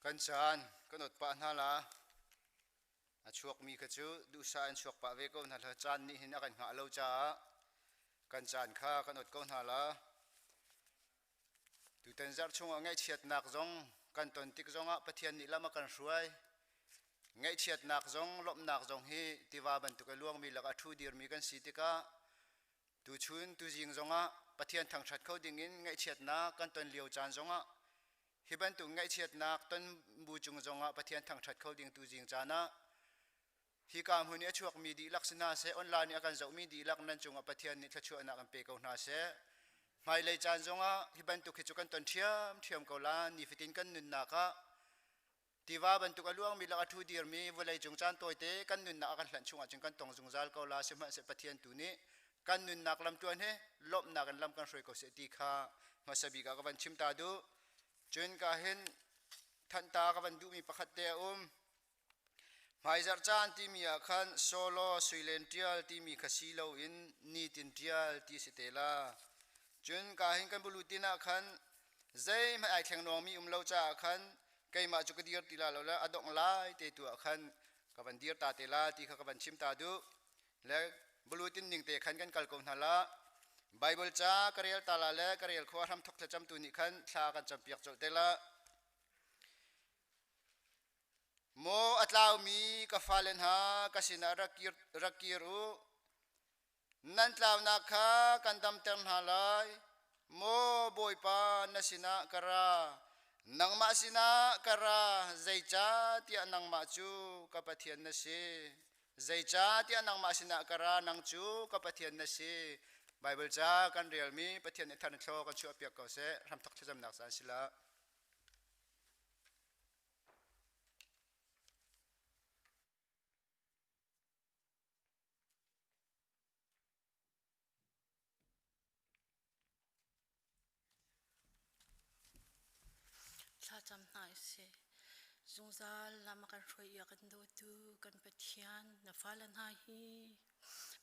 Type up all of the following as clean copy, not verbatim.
กันจานกันอดปะนาลาช่วงมีกระจูดูสายช่วงปะเวก็นาลาจานนี่เห็นกันหาเราจ้ากันจานข้ากันอดก็นาลาดูเต็นจัดช่วงไงเฉียดหนักจงกันตนติกจงปะเทียนนี่ละมากันช่วยไงเฉียดหนักจงลบหนักจงฮีที่ว่าบรรทุกล่วงมีหลักทูดีร์มีกันสิติกาดูชุนดูจิงจงปะเทียนทางชัดเขาดิ่งินไงเฉียดหนักกันตนเลี้ยวจานจงฮิบันตุไงเฉียดนักต้นบูจุงจงปะเทียนทางชัดเขาดิ่งตูจิงจานะฮิกามหุ่นนี้ช่วงมีดีลักษณะเสออนไลน์นี่กันจะมีดีลักนั้นจงปะเทียนนี่ถ้าช่วยนักกันเปกเอาหน้าเสไม่เลยจานจงฮิบันตุขิจุกันต้นเทียมเกาลานี่ฟิตินกันนุนนักที่ว่าบรรทุกล่วงมีลักทูดีร์มีเวลาจงจานตัวเตกันนุนนักกันหลังช่วงจึงกันตรงจงจัลเกาลาเสมาเสปะเทียนตัวนี้กันนุนนักลำตัวนี้ลบนักกันลำกันช่วยก็เสตีข้ามาสบิกากันชิมตาดูจนกาเห็นทันตากันดูมีประคัตเตอหมายจัดจานที่มีอาคันโซโลสุยเลนเทียลที่มีคาซิโลอินนีตินเทียลที่สเตลาจนกาเห็นกันบุรุษที่นักขันใจไม่ไอแข็งนองมีเล่าจ้าขันไกมาจุกเดียร์ติลาเราละอดองไล่เตตัวขันกันเดียร์ตาเตลาที่เขากันชิมตาดูและบุรุษที่หนึ่งเตขันกันกัลกงนาละไบเบิลจ้ากระเรียลตาลาเล่กระเรียลขวาทำทุกจะจำตัวนี้ขันชากันจำเปียกจุดเตละโมอัตลาวมีกัฟาเลนฮากสินารักกิรูนันตลาวนักข้ากันดำเต็มหาลายโมบอยปานสินะกรานังมาสินะกราใจจ้าที่นังมาจูกับปะเทียนนสีใจจ้าที่นังมาสินะกรานังจูกับปะเทียนนสีไบเบิลจ้ากันเรียลมีปะเทียนในทันโชกันชัวเปียกก็เสทำทักทจำนักสารศิลาถ้าจำหน่ายเสียจงซาลามากันช่วยอยากกันดูดูกันไปเทียนนับฟ้าลันหาฮี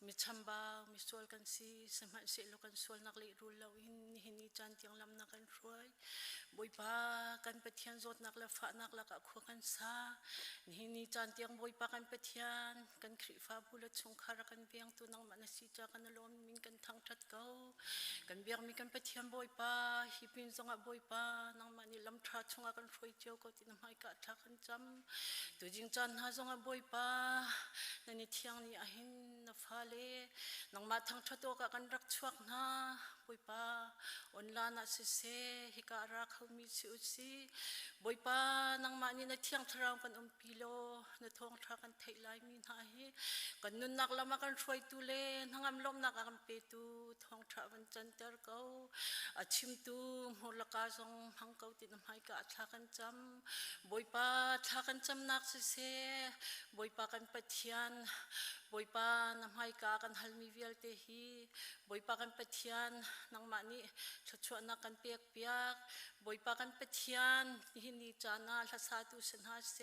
มีชัมบามีสวลกันซีสมัยเสลกันสวลนักเลี้ยรูลาวินนี่นี่จันที่ยังลำนักกันช่วยบอยปากันไปเทียนจดนักละฟ้านักละกะขวกันซานี่จันที่ยังบอยปากันไปเทียนกันคริฟ้าบุลชงคารักันเบียงตัวนังมันสิจากกันลมมินกันทางทัดเกากันเบียงมีกันไปเทียนบอยปาฮิปินจงอ่ะบอยปานังมันนี่ลำทราชงกันช่วยเจียวก็ที่น้ำให้กะทักกันจำตัวจริงจันหาจงอ่ะบอยปานั่นนี่เที่ยงนี่อาหินนับฟ้านังมาทางทัดตัวกันรักชวกนะบอยปาออนลานาเสฮิการักเขามีสิอุสิบอยปานังมานี่นะเที่ยงทราวกันพิโลนะทองทรากันเทลายมีนาฮีกันนุนนักละมากันช่วยตุเลนังอำลมนักกันเปตูทองทรากันจันเตอร์เกาอาชิมตูมูลกาจงหังเกาติน้ำให้กะทากันจำบอยปาทากันจำนักเสบอยปากันปะเทียนบอยปาน้ำให้กากันฮัลมีเวลเตฮีบอยปากันปะเทียนนังมานี่ชดนักกันเปียกเปียกบอยปากันปะเทียนนี่นี่จานาลาสาตุสนาเส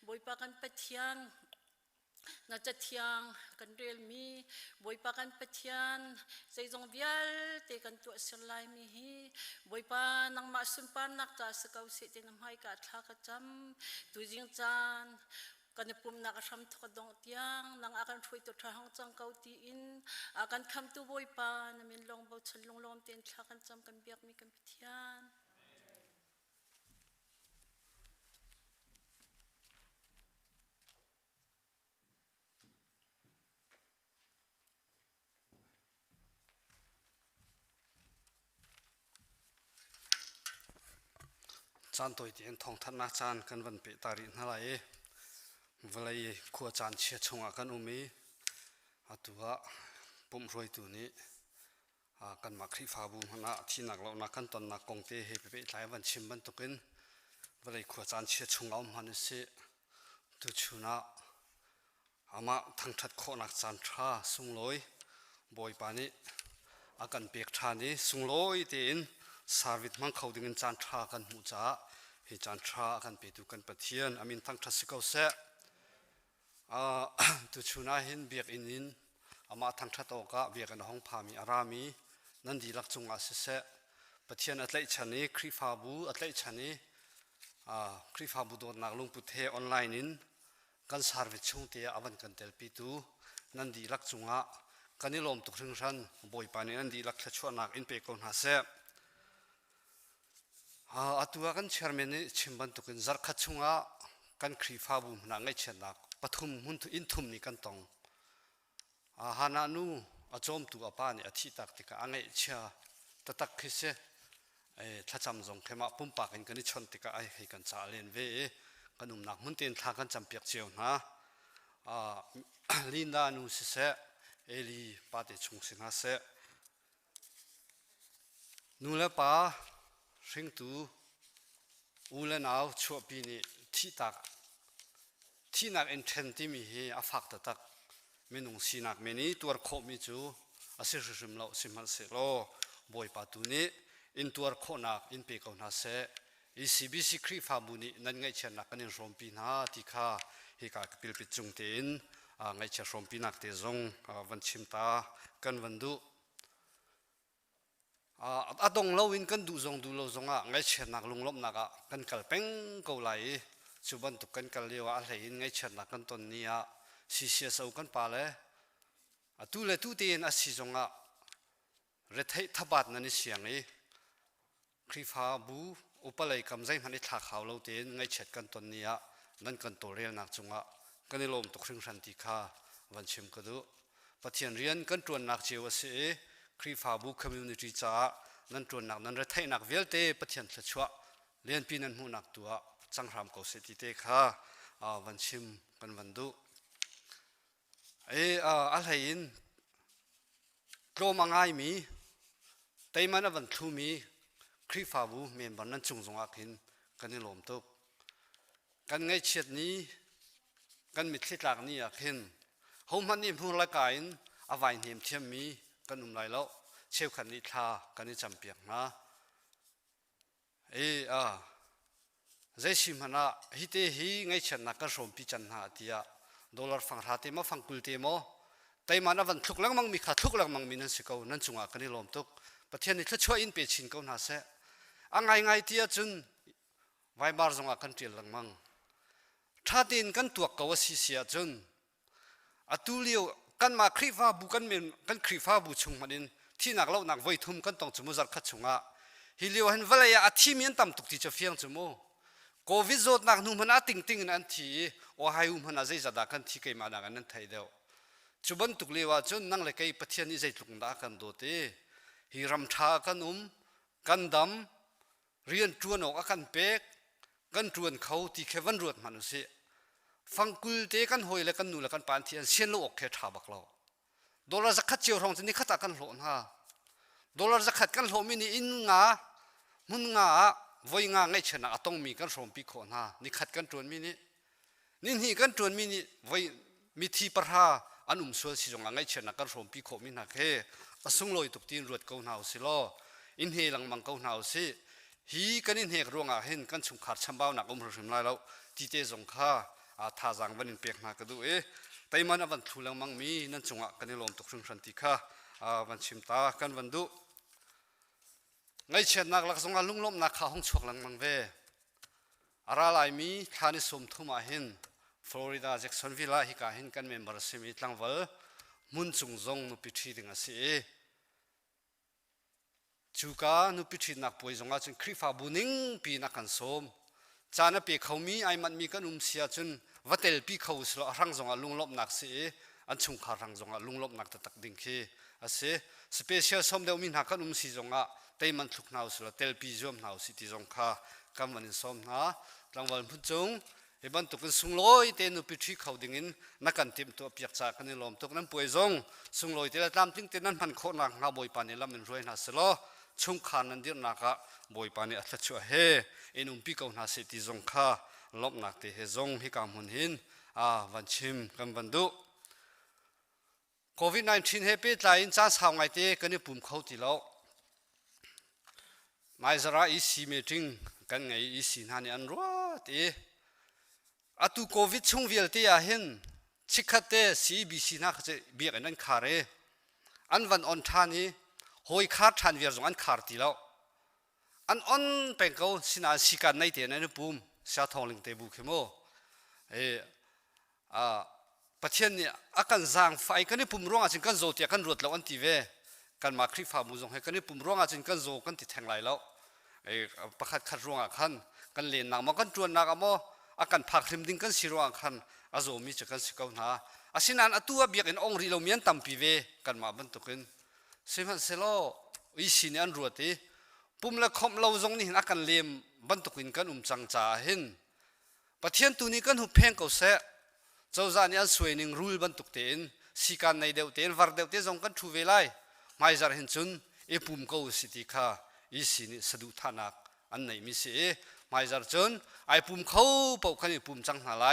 บอยปากันปะเทียนน่าจะเที่ยงกันเรียลมีบอยปากันปะเทียนใจจงเวียลเตกันตัวเสลายมีฮีบอยปานังมาสุนปานักตาสกาวเสตน้ำให้กาทากจำตุจิงจานกันปุ่มนักทำทุกดงเตียงนังอาการช่วยตัวทางจังเกาตีอินอาการคำตัวบอยปานามินลองเบาฉันลงลมเตียนทากันจำกันเบียกมีกันปะเทียนจานตัวเดียนทองทัดนักจานกันวันเปิดตารินอะไรเวลาขวดจานเชียชงกันอุมีตัวปุ่มรวยตัวนี้กันมาคริฟ้าบุมนะที่นักเรานักกันตอนนักกงเตะเฮไปหลายวันชิมบันตุกินเวลาขวดจานเชียชงเอามันเสียตัวชูนะอามาทั้งทัดโคนักจานทราสุงลอยบอยปานี้กันเปียกทานี้สุงลอยเตียนสาวิตมังเขาดึงจานทรากันมุจ้าให้จานทรากันไปดูกันปะเทียนอามินทั้งทัศกเอาเสะตัวชูน่าเห็นเบียกอินินอามาทั้งทัดโอกะเบียกันห้องพามีอารามีนั่นดีลักจงอาเสะปะเทียนอัตเลชันนี้คริฟาบูอัตเลชันนี้ คริฟาบุดนักลงพุทเทออนไลน์นินกันสารวิชงเตียอวันกันเตลปีตูนันดีลักจุงะกันนิลมตุกถึงรันบ่อยปานีนันดีลักชวนนักอินเปกอนหาเซตัวกันเชอร์เมนชิมบันตุกันจักขัดจุงะกันคริฟาบุมนักไงเชนักปฐุมหุ่นอินทุมนี่กันตองฮานานูจอมตัวป้านี่อธิตักติกาไงเชียตะตักคิเซถ้าจำจงเข้ามาปุ่มปากกันนี่ชนติกาไอ้ให้กันจ่าเลียนเวกันนุ่มนักมุ่งเตียนทางกันจำเปียกเจียวนะลินดานูสิเซเอลีปาเตชงสิงหาเซนูเลป้าสิงตูอูเลนาวชัวปีนี่ที่ตักที่นักเอ็นเทนที่มีอาฟักตะตักไม่นุ่งสีนักไม่นี้ตัวโคมีจูอาศัยริมเราสิมันเสโลบ่อยปาตุนี้อินตัวโคนักอินเปกเอาหน้าเสECBC คริฟาบุนีนั่นไงเช่นนักกันรวมปีนาที่ข้าฮิกาปิลปิจุงเตนไงเช่นรวมปีนักเตจงวันชิมตากันวันดูดงเราวินกันดูจงดูเราจงไงเช่นนักลุงลบนักกันกัลเป็งเกาไหลจุบันตุกันกัลเลียวอะไรไงเช่นนักกันตอนนี้สิเสียสาวกันปาเลยตู้เล่ตู้เตียนอาศิจงเรทให้ทับบัดนั่นเสียงนี้คริฟาบูอุปเลยคำใจมันได้ทักเขาเราเตียนไงเช็ดกันตอนนี้นั่นกันตัวเรียนนักจงกันในลมตกครึ่งสันติค่าวันชิมก็ดูปะเทียนเรียนกันตรวจนักเจ้าเสียคริฟาบูคอมมูนิตี้จ้านั่นตรวจนักนั่นเรทให้นักเวลเตปะเทียนชัชวะเรียนปีนั้นหูนักตัวจังรำเขาเสติเตค่าวันชิมกันวันดูอะไรอินโรมังไงมีแต่มันวันทูมีคริฟาบูเมนบันนั้นจงอาคินกันนี่ลมตุกกันไงเช็ดนี้กันมิตรหลักนี่อาคินเขามันนี่พูดละกันอวัยเนียมเทียมมีกันนุ่มไหลแล้วเชี่ยวขันนิทากันนี่จำเปียกนะใจชิมนะฮิตฮีไงเช่นนักการสมพิจันหาเตียดอลลาร์ฟังหาเตมฟังกุลเตมแต่มันวันทุกหลังมังมีขาทุกหลังมังมีนั่นสิเขานั่นจงอากันนี่ลมตุกประเทศนี้ถ้าช่วยอินเปชินเขาหน้าเสไงเตียจนไว้บาร์จงอากันเตียหลังมังถ้าดินกันตัวเขาสิเสียจนตุเลียวกันมาคริฟาบุกันเมนกันคริฟาบุชงมันที่นักเล่านักไว้ทุ่มกันต้องจมูกจัดขัดชงฮิเลียวเห็นว่าเลยที่มีอันต่ำตุกที่จะเฟียงจมูกโควิดโจดนักนุ่มมันติงนั่นที่โอ้หายมันใจจัดกันที่เกี่ยมานักนั่นไทยเดียวจุบันตุกเลียวจนนั่งเลยไอ้ประเทศนี้ใจตุกนักกันโดดฮิรัมชากันกันดำเรียนจวนออกกันเป็กกันจวนเขาที่แค่วันรวดมันสิฟังกุลเตกันหอยและกันนูและกันปานเทียนเสียนโลกแค่ทาบักเราดอลลาร์จะขัดเจียวทองจะนี่ขัดกันหลอนฮะดอลลาร์จะขัดกันหลอนมินี่อินงามุนงาวัยงาไงชนะต้องมีกันสมปีโคนฮะนี่ขัดกันจวนมินี่นี่กันจวนมินี่วัยมิทีประหาอันส่วนสิจงไงชนะกันสมปีโคมินักเฮสุงลอยตุกตีนรวดเกาหนาวสิล้ออินเฮลังมังเกาหนาวสิฮีกันอินเฮกรวงเห็นกันชุมขาดชัมบ่าวนักรุมไล่แล้วที่เตจงข้าท่าจังวันเปียกมากระดูแต่มันวันทุลังมังมีนั่นจงกันลมตกชุมสันติข้าวันชิมตากันวันดูไงเช่นนักลักษณะลุงล้มนักข้าห้องชกลังมังเวอะไรลายมีท่านิสมทุมาเห็นฟลอริดาแจ็กสันวิลล่าฮิกาเห็นกันเมมเบอร์สิมิตลังวัลมุนจุงจงนุปิธีดึงสิจูกานุปิธีนักป่วยจงอาจจะคริฟาบุนิงปีนักกันสมจานปีเขามีไอมันมีกันเสียจนวัดเตลปีเขาสละรังจงอาลุงลบนักสิอันชุงขารังจงอาลุงลบนักตักดิ่งคีอาศัยสเปเชียลสมเดียวมีนักกันสิจงอาแต่มันทุกนาวสละเตลปีจอมนาวสิที่จงข้ากำมันสมนะรางวัลพุ่งจงบันตุกันสุงลอยเตนุพิธีเขาดิ่งินนักการทีมตัวเปียกจากกันในลมตุกนั้นป่วยจงสุงลอยเตลตามทิ้งเตนั้นพันโคนักงาบอยปานิลามันรวยน่าสละชุงขานันเดียนักบอยปานิอัตชัวเฮอินุปีเขาน่าเสติจงข้าลบนักเตเฮจงฮิกามุนหินวันชิมกันบันดุโควิด-19เฮปิดไลน์จ้าสาวไงเตกันนี่ปุ่มเขาตีแล้วนายจราอีซีเมติงกันไงอีซีนันนี่อันรัวเตตุโควิดช่วงเวลเตียเห็นชิคเตซีบีซีนักจะเบียกันนั่นขาเรอันวันออนทานี่หอยขาดทันเวียร์จงอันขาดตีแล้วอันออนเป็นเขาสินาสิกันในเตียนั่นปุ่ม เสียทองลิงเตบุขโมประเทศนี้อาการจางไฟกันนี่ปุ่มร้องอาจจะกันโจเตียกันรวดแล้วอันที่เวกันมาคลิฟ้ามุจงให้กันนี่ปุ่มร้องอาจจะกันโจกันติดแทงไหลแล้วประคัดขัดร้องอาคันกันเลียนนักมากันจวนนักอ่ะโมอาการผักริมดิ้งกันสิร้องอาคันอาโจมีจะกันสิเกาหนาอาศินันอตัวเบียกอินองรีเราเมียนตัมปีเวกันมาบรรทุกินเสียมันเสลอวิสินอันรวดที่ปุ่มละคมเราจงนี่อาการเลียมบรรทุกินกันจังจ่าหินประเทศตัวนี้กันหุบเพ่งเกาเสเจ้าจานี่อันสวยหนึ่งรูลบรรทุกเต็นสิการในเดียวเต็นวาร์เดียวเต็นจงกันทูเวไลไม่จาร์เห็นจุนปุ่มเกาสิติค่ะวิสินสะดุทานักอันไหนมิเสไม่จาร์จุนปุ่มเขาเป่ากันปุ่มจังหาไล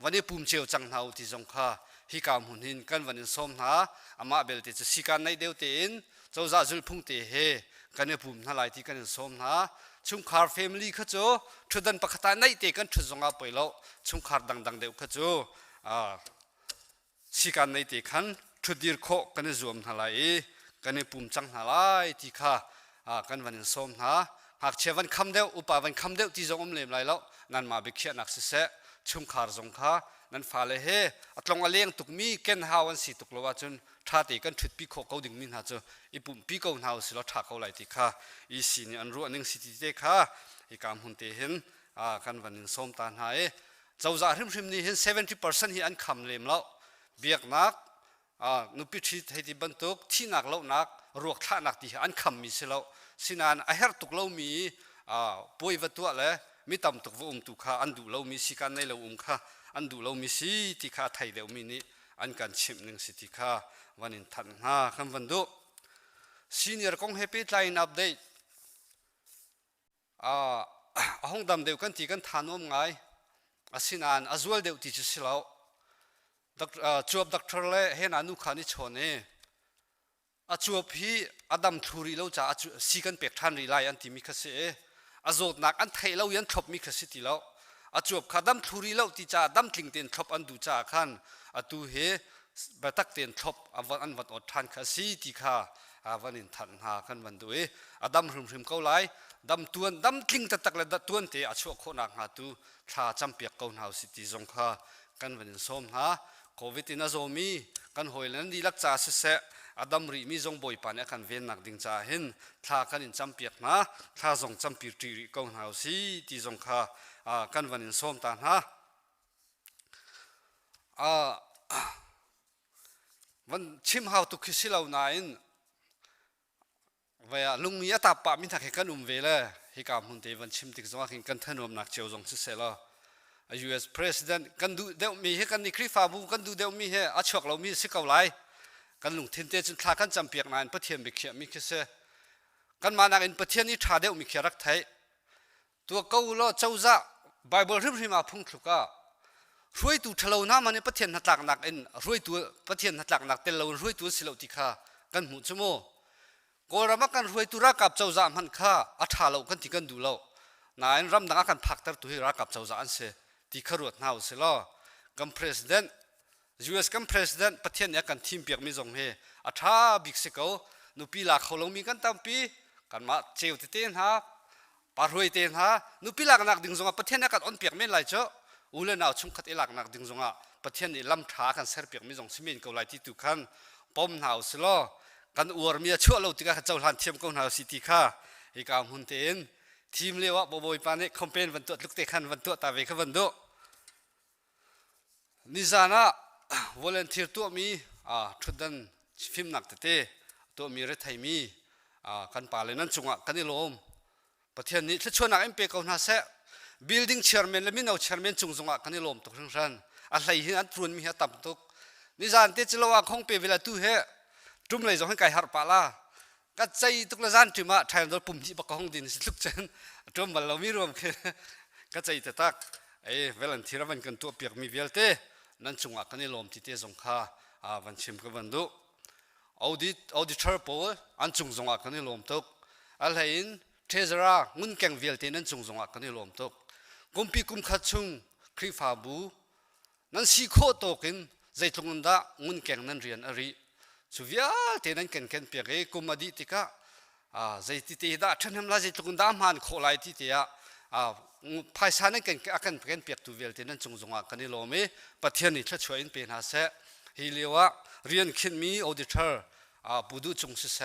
วันนี้ปุ่มเชียวจังหาที่จงค่ะฮิกามหุ่นหินกันวันนี้สมหาอามาเบลติจะสิการในเดียวเต็นเจ้าจ่าจุลพุ่งเตะเฮกันเนี่ยปุ่มทลายที่กันสมหาชุมคาร์เฟมิลี่ขจูชุดดันปักตาในเตะกันชุดจงอาไปแล้วชุมคาร์ดังเดียวขจูสิการในเตะขันชุดดีร์โคกันเนี่ยรวมทลายกันเนี่ยปุ่มจังทลายที่ค่ะกันวันนี้สมหาหากเชวันคำเดียวอุปวันคำเดียวที่จงอมเลมไรแล้วนั่นมาบิเขียนักเสะชุมคาร์จงค่ะนั่นฟ้าเลยเฮอัตลงอเลี้ยงตุกมีเกนฮาวันสีตุกลว่าจนท่าตีกันชุดปีโคเขาดึงมินหาเจออีปุ่มปีเขาหาวสิเราท่าเขาไหลติค่ะอีสีนี่อันรู้อันหนึ่งสิติเตค่ะอีการหุ่นเตเห็นกันวันนี้ส้มตาหายเจ้าจ่าริมนี่เห็น70%ที่อันคำเลมแล้วเบียกนักนุปิชิตให้ที่บรรทุกที่นักเล่านักรวกท่านักที่อันคำมีเสแล้วสินานไอเฮร์ตุกเล่ามีป่วยวัตถุเลยมีต่ำตุกว่าตุกค่ะอันดูเล่ามีสิการในเล่าค่ะอันดูเรามีสิที่ข้าไทยเดียวมีนี่อันการชิมหนึ่งสิที่ข้าวันนี้ทันหาคำวันดูซีเนียร์กงเฮปี้ไลน์อัปเดตห้องดำเดียวกันที่กันทานว่าไงสินานอาจวลเดียวที่จะสิเราจวบด็อกเตอร์เล่เห็นอนุขานิชนเอจวบพี่อดัมทูรีเราจะสิกันเปียกทันรีไลอันที่มีขสิอาจวดนักอันไทยเรายันทบมีขสิที่เราอาจวบขาดำทุรีเล่าที่จะดำทิ้งเตียนทบอันดูจ่าขันตูเฮบัตักเตียนทบอันวัดอดทันข้าสีที่ข้าวันนี้ทันหาขันวันดูดำริมเขาไหลดำตัวนดำทิ้งตักเลยตัวนเตะช่วงโคนักหาตูชาจำเปียกเขาหนาวสิที่จงข้ากันวันนี้ส้มหาโควิดน่าจะมีกันหอยนั้นดีลักจ่าเสะดำริมีจงบ่อยปานเนี่ยกันเวียนหนักดิ่งจ่าเห็นชากันจำเปียกนะชาจงจำปีรีเขาหนาวสิที่จงข้ากันวันนี้ส้มตาฮะวันชิมหาวตุกิสิลาวนายน์เวียลุงมีตาปะมิถักให้กันเวลฮิกามหุ่นเตวันชิมติกจงอากินกันทันวมนักเจ้าจงสิเสละ US President กันดูเดวมีให้กันนิคริฟาบูกันดูเดวมีให้อาชวกเรามีสิเกาไลกันลุงทินเตจนคลากันจำเปียกนายประเทศมิเขียมิคิเสกันมานักอินประเทศนี้ชาเดวมิเขียรักไทยตัวเกาโลเจ้าจ้าไบเบิลริมริมาพุ่งทุกะรวยตัวทะเลน้ามันประเทศหัตถ์หนักเอ็นรวยตัวประเทศหัตถ์หนักเตลเรารวยตัวสิเลติข้ากันหุ่นชั่วโมกอรามักกันรวยตัวรักกับเจ้าจ้ามันข้าอัฐาเรากันที่กันดูเรานายรำดังกันพักตัดตัวให้รักกับเจ้าจ้าอันเสที่ขรวดน่าสิละกัน President US กัน President ประเทศนี้กันทีมเปียกมีจงเฮอัฐาบิ๊กสิเกานุปีหลักเขาลงมีกันตั้งปีกันมาเจียวติเตนฮะปารวยเตนฮะนุพิลักนักดึงจงอ่ะประเทศนี้กันอ่อนเปียกไม่ไหลเจ้าอุเลนเอาชุ่มขัดอิลักนักดึงจงอ่ะประเทศนี้ลำท้ากันเสียเปียกไม่จงสิเมนเกาไหลที่ตุขันปมหนาวสิล้อกันอวดมีชั่วเราติกาเจ้าหลานเทียมเกาหนาวสิติข้าอีกาหุ่นเตนทีมเลี้ยวบ่อยปานนี้คอมเพนวันตัวลุกเตะขันวันตัวตาเวกวันโดนิจานะวอลเลนเทียร์ตัวมีชุดดันฟิล์มนักเตะตัวมีเรทไทมีกันป่าเลยนั้นจงอ่ะกันนี่ลมประเทศนี้ถ้าชวนนักเอ็มเปเขาหน้าเสะ building chairman และมินเอา chairman จงอ่ะกันนี่ลมตกทั้งชั้นอะไรที่อันตรวนมีเหตุต่ำตกนิจานเตจิโลว่าคงเปเวลาตู้เหจุ่มเลยจงให้ไก่หาปลาก็ใจตุกละจานจุ่มอ่ะแทนโดนปุ่มที่ปากห้องดินสิลุกเจนจุ่มมันเราไม่รวมก็ใจแต่ตักเวลาที่เราเป็นกันตัวเปียกมีเวลเตนั่นจงอ่ะกันนี่ลมที่เตจงข้าวันชิมกันวันดูauditor โปอันจงอ่ะกันนี่ลมตกอะไรอินเทซราเงินแกงเวลเตนั่นจงอ่ะกันนี่ลมตกกุมปีกุมขัดชุงคริฟาบูนั่นสีโคตกินใจตรงนั้นเงินแกงนั่นเรียนอะไรสุวิอาเตนั่นกันเปียกกุมอดีติกะใจติเตด้าฉันทำลายใจตรงนั้นมันโคไลติเตะ ภายสารนั้นกันอากันเปียกตัวเวลที่นั้นจงกันนี่โลมีประเทศนี้ถ้าช่วยเป็นหาเสฮิเลียวเรียนขึ้นมีออดิเตอร์ปูดูจงเส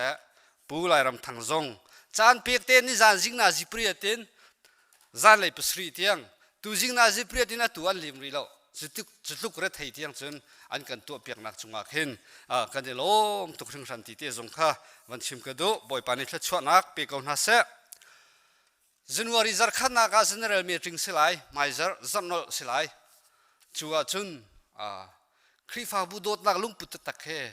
ปูไลรำทางจงจานเปียกเต้นนี่จานจิงนาจิเปรียเต้นจานเลยปสรีเตียงตูจิงนาจิเปรียตินะตัวอันลิมรีแล้วจุดลุกเรทไทยเตียงจนอันกันตัวเปียกนักจงอาเห็นกันนี่โลมตุกถึงสันติเตจงค่ะวันชิมกระดูบ่อยปานิถ้าช่วยนักเปียกเอาหาเสJanuary zar khan na ka general meeting silai maizer zamnol silai chuwa chun khrifa budot nak lung put takhe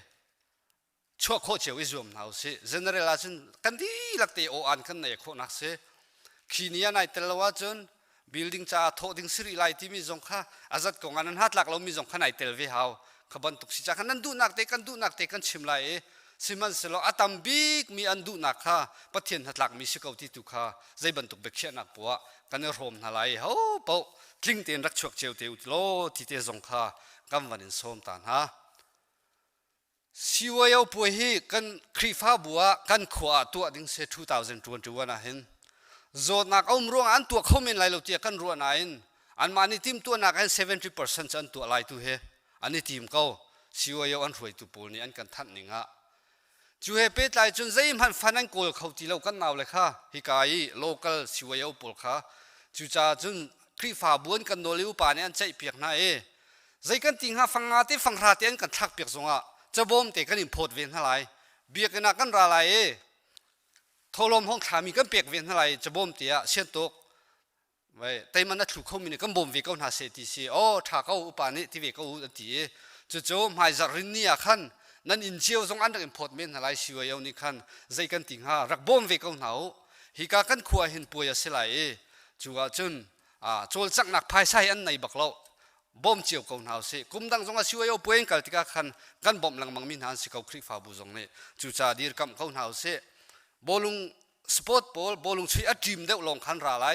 chho kho cheu izum nau se general a chun kandi lakte o an khan nei kho nak se khinia nai telwa chun building cha tho ding sri lai ti mi jong kha azat ko nganan hat lak lo mi jong kha nai tel ve haw khaban tuk si cha khan du nak te kan chim lai siman selo atam big mi andu nakha pathian hatlak mi sikauti tu kha zaiban tuk bekhia nak puwa kan rom nalai ho po tling ten rak chok cheu teu lo ti te zong kha kam wanin som tan ha siwayo pu hi kan khrifa buwa kan khwa tu ding se 2021 a hin zot nak om rong an tu khomin lai lo ti kan ru na in an mani tim tu nak 70% chan tu lai tu he ani tim ko siwayo an roi tu pul ni an kan that ninga chú hệ bết lại chun dây man phán anh cồn khâu tí lâu căn nào lại kha hi cái local siêu yếu bol kha chú cha chun khi phá buôn căn đồ liu pa này anh chạy piệt na dây căn tiếng ha phang ngã té phang ra té anh căn thắc piệt xong à cho bom té căn import viên hả lại biếc cái nào căn ra lại thâu lom hong thà mi căn piệt viên hả lại cho bom té xuyên tục vậy tay mình đã chụp không mình căn bom vì câu nào sẽ tí xí thà câu pa này thì vì câu tí chú mai giờ rin ni à khănนั่นอินเชียวทรงอันดับอินพอร์ตเมนต์อะไรสิวายาวนี่ขันใจกันติงหารักบอมเวกเอาหนาวฮิกากันขวาเห็นป่วยสิไหลจูว่าจนโจลจักนักภายใช้อันไหนบักเราบอมเจียวเอาหนาวสิกุมดังทรงสิวายาวป่วยกันติกาขันกันบอมหลังมังมินหันสิเขาคลิกฟ้าบุจงเนี่ยจูจ่าดีร์กำเอาหนาวสิบอลุงสปอร์ตบอลุงช่วยอัดจิมเด็กลงขันราไหล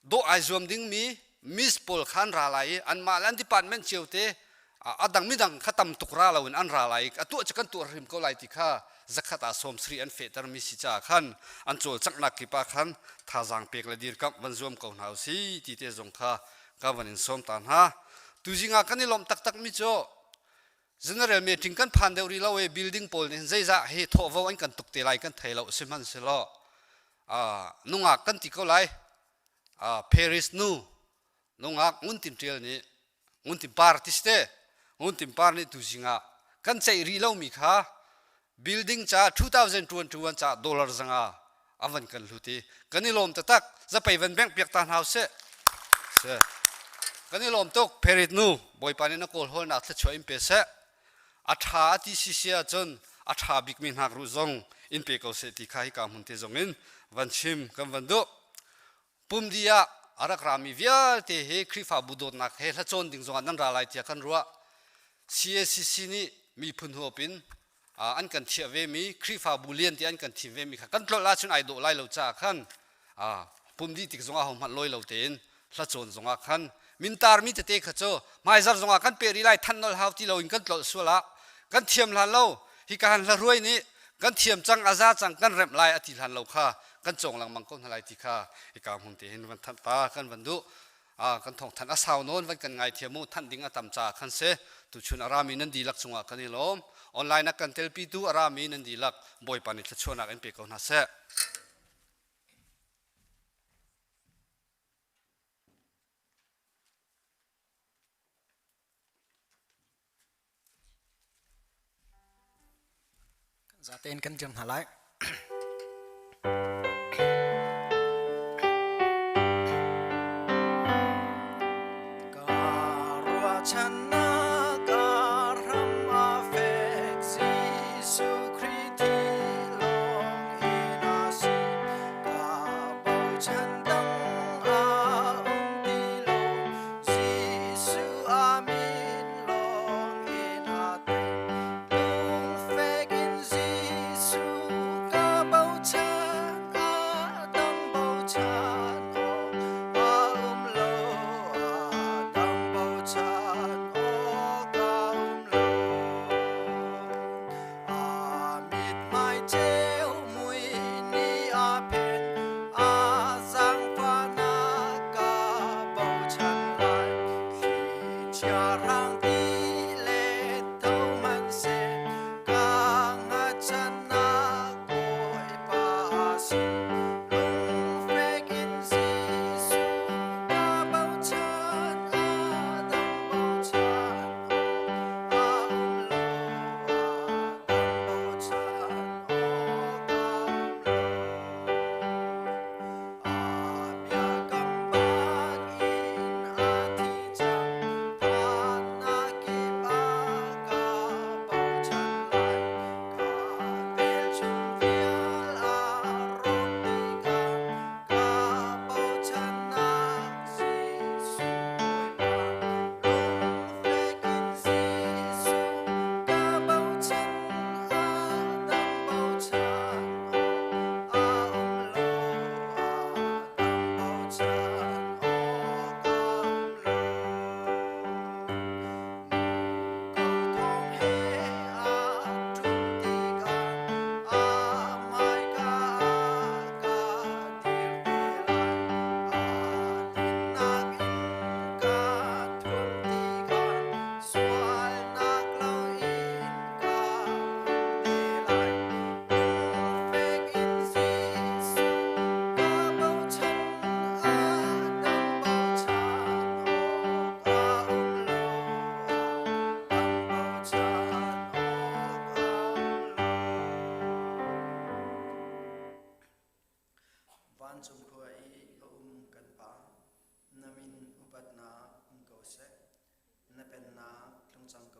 โดไอซวมดิ้งมีมิสปอลขันราไหลอันมาลันดิพาร์ตเมนต์เจียวเตดังมิดังขัดตำตุกราลาวินอันราไลตัวจะกันตัวริมก็ไลติค่ะจะขัดอาสมสรีอันเฟตร์มิสิจ่าขันอันโจลจักนักกิปาขันท่าจังเปียกเลดีร์กับวันรวมกับหนาวสีที่เตจงค่ะกับวันอินสมตันฮะตุจิงากันนี่ลมตักมิโจ general meeting กันผ่านเดวรีเราเอ building pole นี่ใจจะเฮทว่าวันกันตุกเตลัยกันไทยเราสิมันสิล้อนุ่งอากันติก็ไลParisนุ่งอางุนติมเทียนนี่งุนติมปาร์ติสเต้งุนติมปาร์นี่ตุจิงากันใจรีเรามีค่ะ building จ้า2021จ้าดอลลาร์จังอาวันกันลุตีกันนี่ลมตักจะไปวันแบงค์เปียกตานเฮาเซ่กันนี่ลมตกเพริดนูบอยปานี่นักโกลฮอลนักจะช่วยอินเปเซ่อัฐาที่สิเสียจนอัฐาบิกมินหักรู้จงอินเปเขาเสติข้าให้การมุนเตจงอินวันชิมกันวันดูปุ่มเดียอารักรามีเวียเตะเฮคริฟาบุดนักเฮละจนดิ่งจงอันนั้นรายเทียกันรัว CSCC นี่มีพุ่นหัวปินอันกันเทียเวมีคริฟาบุเลียนที่อันกันเทียเวมีกันตลอดลาชุนไอโดไลเราจ้าขันปุ่มดีติกจงอาหงมันลอยเราเต็นละจนจงอาขันมินตาร์มีเตะขจรไม่จารจงอาขันเปรีไลทันนอลฮาวที่เราอินกันตลอดสุละกันเทียมลันเราฮิการละรวยนี้กันเทียมจังอาซาจังกันเร็มไลอธิลันเราค่ะกันจงหลังมังกรอะไรที่ค่ะฮิการหุ่นเต็นวันทันตากันวันดูกันทองทันอาสาวโน้นวันกันไงเทียมูทันดิ่งอาตมจ่าขันเสตุชุนอารามีนันดีลักจงอากันนี่ล้มออนไลน์นักกันเทลปีดูอารามีนันดีลักบอยปานิชชวนักเอ็นเปกเอาหน้าเสจะเต้นกันจนหายการัวฉันนะการำอาเฟกซิสุคริติลงอินาสิกาบอฉันดังอาอุมติลงซิสุอามินลงอินาเตลุงเฟกินซิสุกาบอฉันอาดังบอฉันอาอุมโลอาดังบอฉัน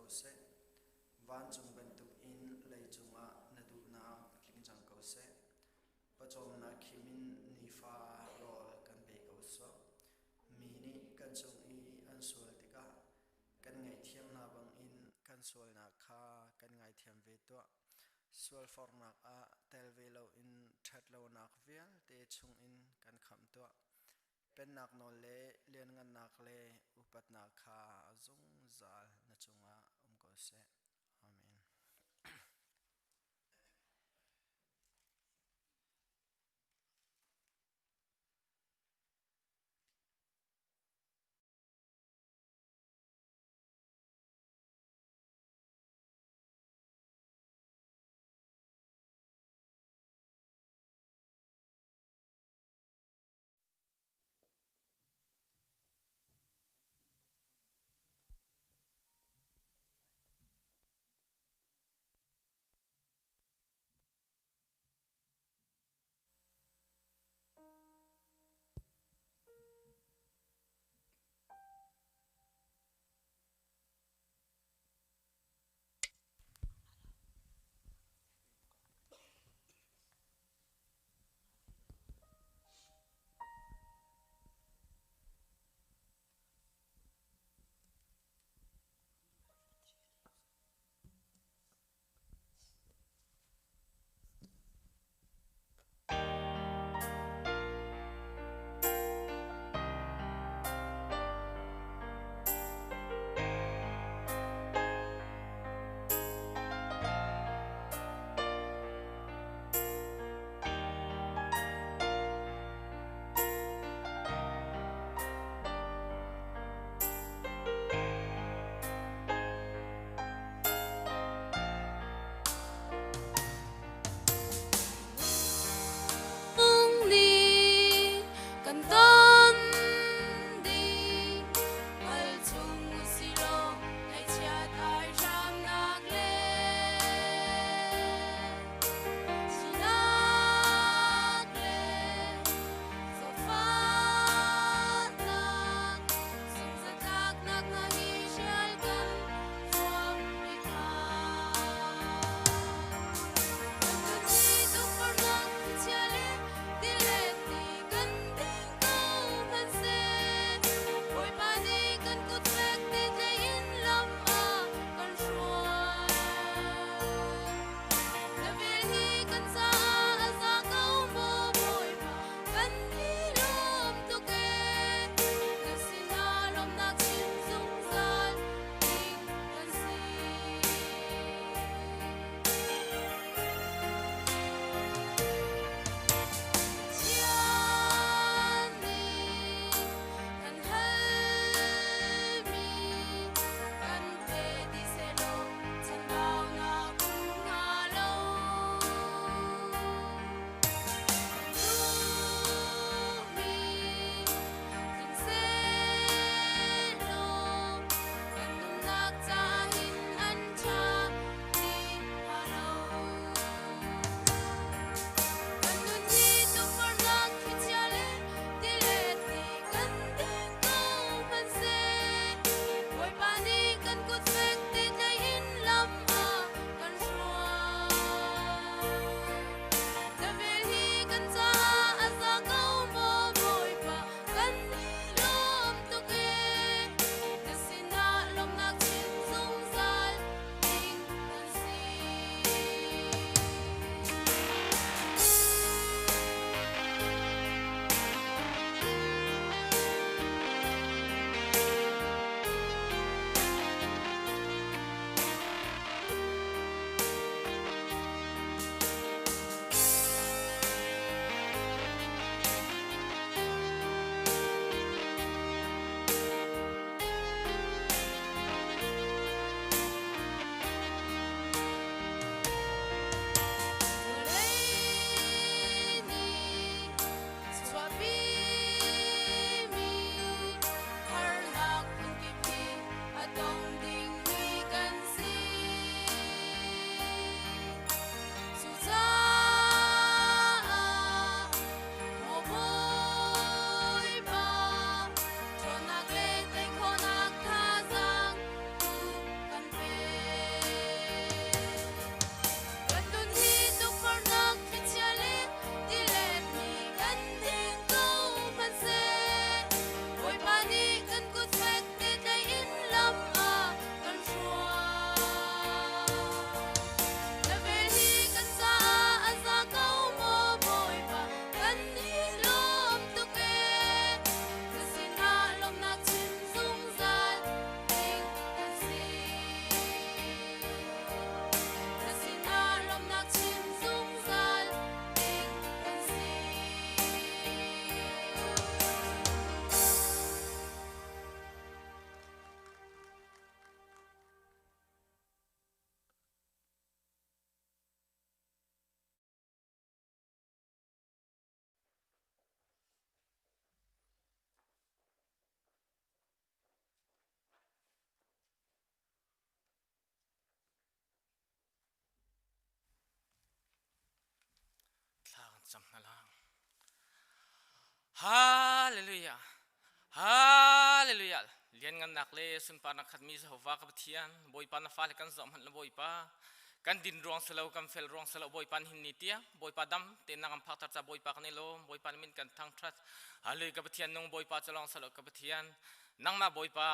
se van chung kan tuk in lei chunga na du na tling jang ko se pachom na khimin ni fa rol kan be ko so mi ni kan chung i an sual tika kan ngai thiam na bang in kan sual na kha kan ngai thiam ve to sual for nak a tel ve lo in that lo nak vial te chung in kan kham to pen nak no le len ngan nak le upat nak kha zung zal na chunga ko se amen. จำนั่นละฮาเลลูยาฮาเลลูยาเลียนกันนักเลสุนปานักขัดมีสหวากับเทียนบอยปานาฟ้าเลกันจอมหันละบอยปากันดินรองสลาวกันเฟลรองสลาวบอยปานหินนิเตียบอยปาดำเตนักพักตัดจะบอยปากันเนโลบอยปานมินกันทางทรัสฮาเลกับเทียนนงบอยปาจะลองสลาวกับเทียนนังมาบอยปา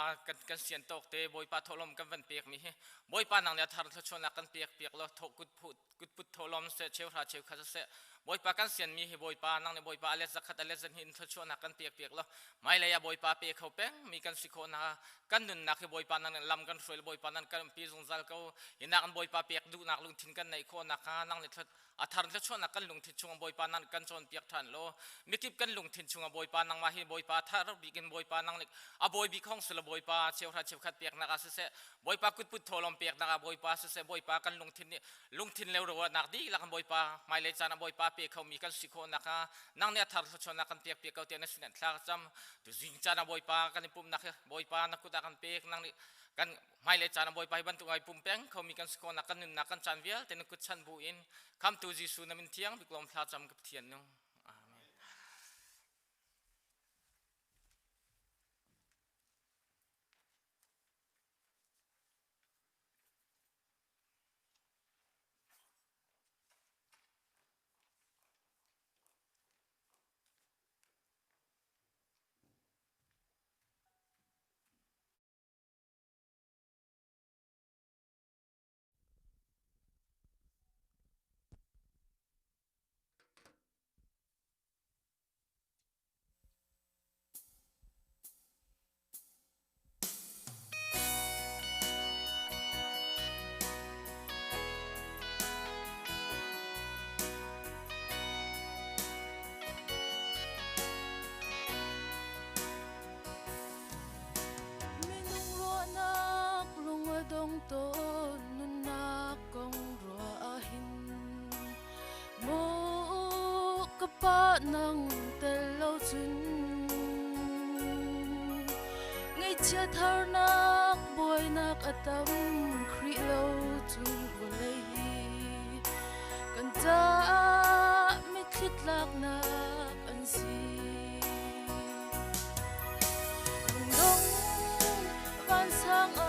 กันเสียนตกเตบอยปาทอลมกันวันเปียกมีบอยปานังเนี่ยทารทชนักกันเปียกแล้วทกุดพุดทอลมเสเชวราเชวขัดเสบอยปากันเสียนมีบอยปานังเนี่ยบอยปาเลสขัดเลสหินทชนักกันเปียกแล้วไม่เลยบอยปาเปียกเขาเป้งมีกันสิโคนะกันนุนนักบอยปานังลำกันสวยบอยปานังกันปีจงซัลเขาเห็นนักบอยปาเปียกดูนักลุงทิ้งกันในโคนักนังเนี่ยอาทารทชนักกันลุงทิ้งชงบอยปานังกันชนเปียกทันโลมีกิบกันลุงทิ้งชงบอยปานังมาให้บอยปาทารบิกินบอยปานังเนี่ยบอยบิของสลบอยปาเชวราเชวขัดเปียกนักเสบอยปากุดพุดทอลมเปียกนักบอยปาเสบอยปากันลุงทิ้งเร็วรัวนักดีลักบอยปาไม่เลยจานะบอยปาเปียกเขามีกันสิโคนักนังเนี่ยทารทชนักกันเปียกเขาเตียนสินทลากจำดูสิงจานะบอยปากันปุ่มนักบอยปานักกุดกันเปียกนังนี่กันไม่เลยจานะบอยปาบันตุไอปุ่มเป้งเขามีกันสิโคนักกันนุนนักกันจันเวียลเตนกุดชันบุอินคำตูจิสุนามินเทียงบิกลมทลาจำกับเทียนนึงอาเมน to nuna kong ruahin mo kapa ng telaw chun ngay chia thar nak boy nak atam khri lo chun volei kan ta mi khit lak nak an si dong van sang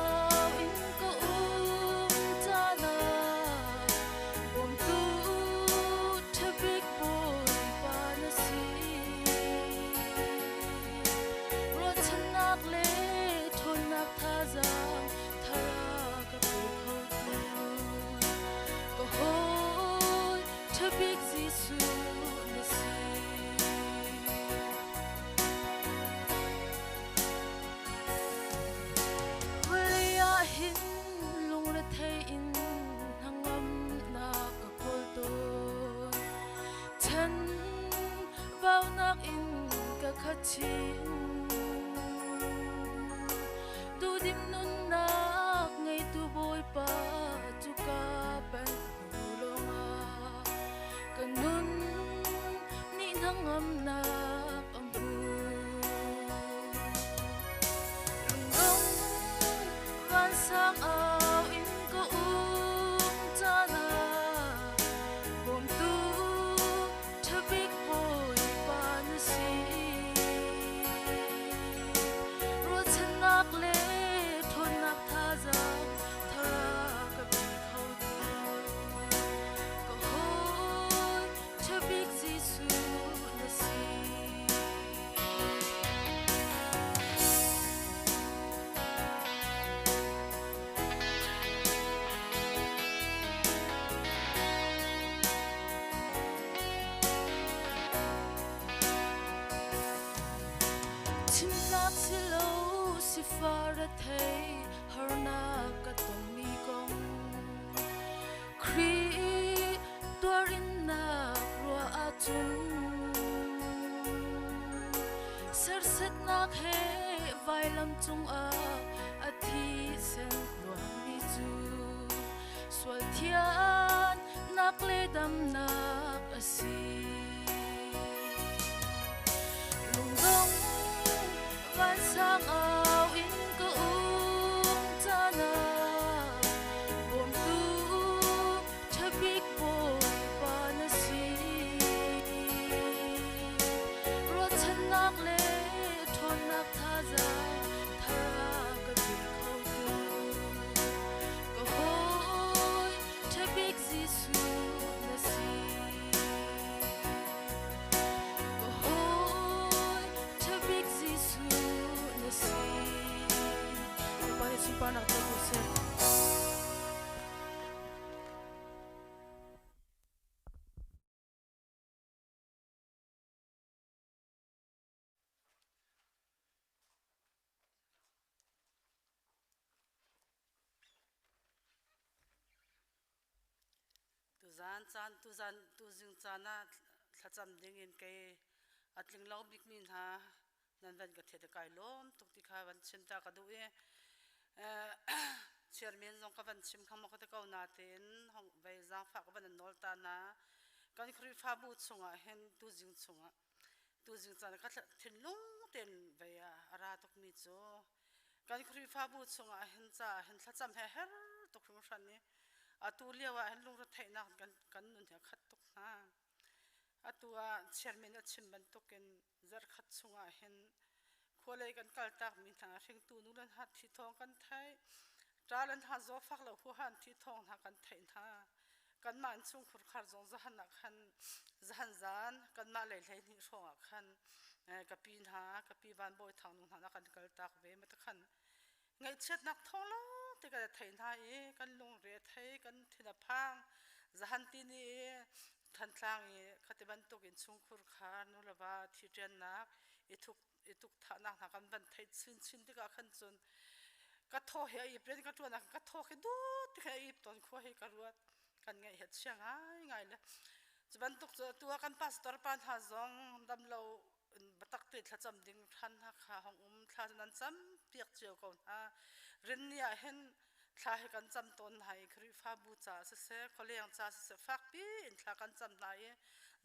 tu dim nun nak ngay tu boy pa tu ka ban hulonga kanun ni nangam nak ambu rungong van sang aw in ko tana bom tu thabik boy pa na si Fara thay harna katomi kong kri tuarin na rua atun sarset nak he vailam chung a athi sen luang mi chu swal thian nak le dam nak asi lungdong van sang aw in pa nak te ku se tu zing chana thacham ding in ke atling lo bik min ha nan van ka the kai lom tuk ti kha van chen ta ka du e chairman zong ka van chim kham ka ta ka na ten hong vai za fa ka van nol ta na kan khri fa bu chunga hen tu zing chana ka thin lung ten vai ara tok mi cho kan khri fa bu chunga hen thacham he her tok ru shan ni atu lewa hen lung ra thaina kan nun ha khat tok na atua chairman a chim ban token zar khat chunga hen kholei kan kal tak mi tha ring tu nu ran hat thi thong kan thai tralan ha zo fak lo hu han thi thong ha kan thai tha kan man chung khur khar zong zahan na khan zahan zan kan ma le hlei ni ronga khan kapin ha kapi van boy thang nu na kan kal tak ve mat khan ngai chet nak thong lo te ka thai na e kan lung re thai kan thina phang zahan ti ni than tlang e khatiban tokin chung khur kha nu lawa thi tren nak ituk tha na kan ban thai chin te ka khan chun ka tho he I pren ka tu na ka tho ke du te he I ton kho he ka ruat kan ngai het chiang ngai la chuban tuk tu kan pastor pan ha zong dam lo batak te thacham ding than ha kha hong thla nan cham piak cheu ko ha rin nia hen thla he kan cham ton hai khri fa bu cha se kholiang cha se fak pi in thla kan cham na e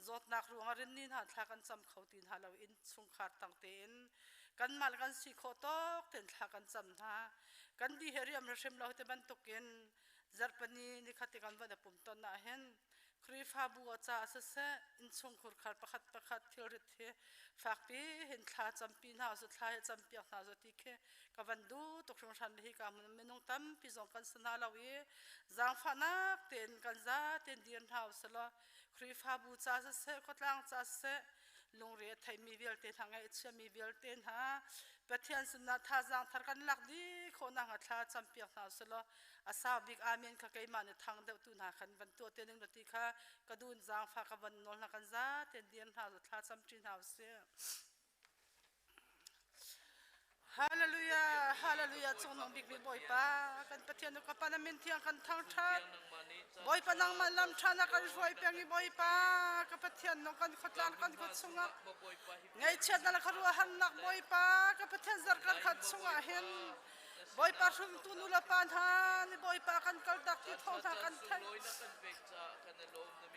zot nak ruang rin nin ha thla kan cham khautin ha lo in chung khar tang ten kan mal kan si kho tok ten thla kan cham na kan di heriam rasem lo te ban token zarpani ni khati kan ba da pum ton na hen khri fa bu cha se in chung khur khar pakhat thil rit the fak pi hin thla cham pi na so thla he cham pi na so ti khe ka van du tok rong san hi ka menung tam pi zong kan sana lawi zang phana ten kan za ten dian thau sala khri fa bu cha se khotlang cha se lung re thai mi vel te thangai chha mi vel ten ha pathian sunna tha jang thar kan lak di khona nga thla cham pi na sala asa big amen ka kai man thang de tu na khan ban to te ning ti kha kadun jang pha ka ban nol na kan za ten dian thau thla cham tin hau se hallelujah hallelujah chung nong big boy pa kan pathian no ka parliament thiang kan thang that boy pa nang man lam thana kan roi pengi boy pa ka pathian no kan khotlan kan khot chunga ngai chet na kharu han nak boy pa ka pathian zar kan khat chunga hen boy pa thum tu nu la pan ha ni boy pa kan kal dak ti thong tha kan thai